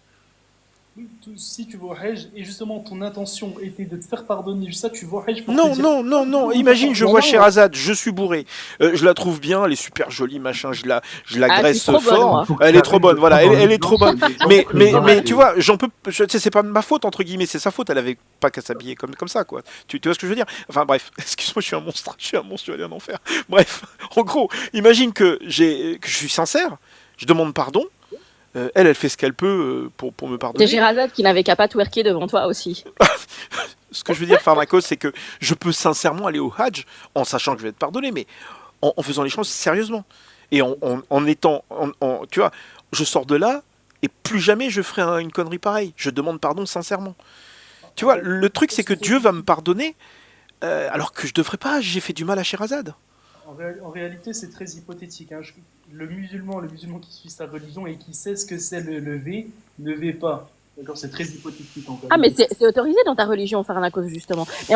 [SPEAKER 2] Oui, si tu vas au Hajj, et justement ton intention était de te faire pardonner, juste ça, tu vas au Hajj pour
[SPEAKER 1] Non,
[SPEAKER 2] te dire...
[SPEAKER 1] non, imagine je vois Sherazade, je suis bourré, je la trouve bien, elle est super jolie, machin, je la graisse fort, elle est trop bonne, voilà, elle est trop bonne. Mais tu vois, c'est pas ma faute entre guillemets, c'est sa faute, elle avait pas qu'à s'habiller comme ça, quoi. Tu vois ce que je veux dire? Enfin bref, excuse-moi, je suis un monstre, je vais aller en enfer. Bref, en gros, imagine que je suis sincère, je demande pardon. Elle fait ce qu'elle peut pour me pardonner.
[SPEAKER 6] C'est Sherazade qui n'avait qu'à pas twerker devant toi aussi.
[SPEAKER 1] Ce que je veux dire, Pharnakos, c'est que je peux sincèrement aller au Hajj en sachant que je vais être pardonné, mais en faisant les choses sérieusement. Et en étant... tu vois, je sors de là et plus jamais je ferai une connerie pareille. Je demande pardon sincèrement. Tu vois, le truc, c'est que Dieu va me pardonner alors que je devrais pas, j'ai fait du mal à Sherazade.
[SPEAKER 2] En réalité, c'est très hypothétique. Hein. Le musulman qui suit sa religion et qui sait ce que c'est le lever, ne lever pas. D'accord, c'est très hypothétique en fait.
[SPEAKER 6] Ah, mais c'est autorisé dans ta religion, Pharnakos, justement. Mais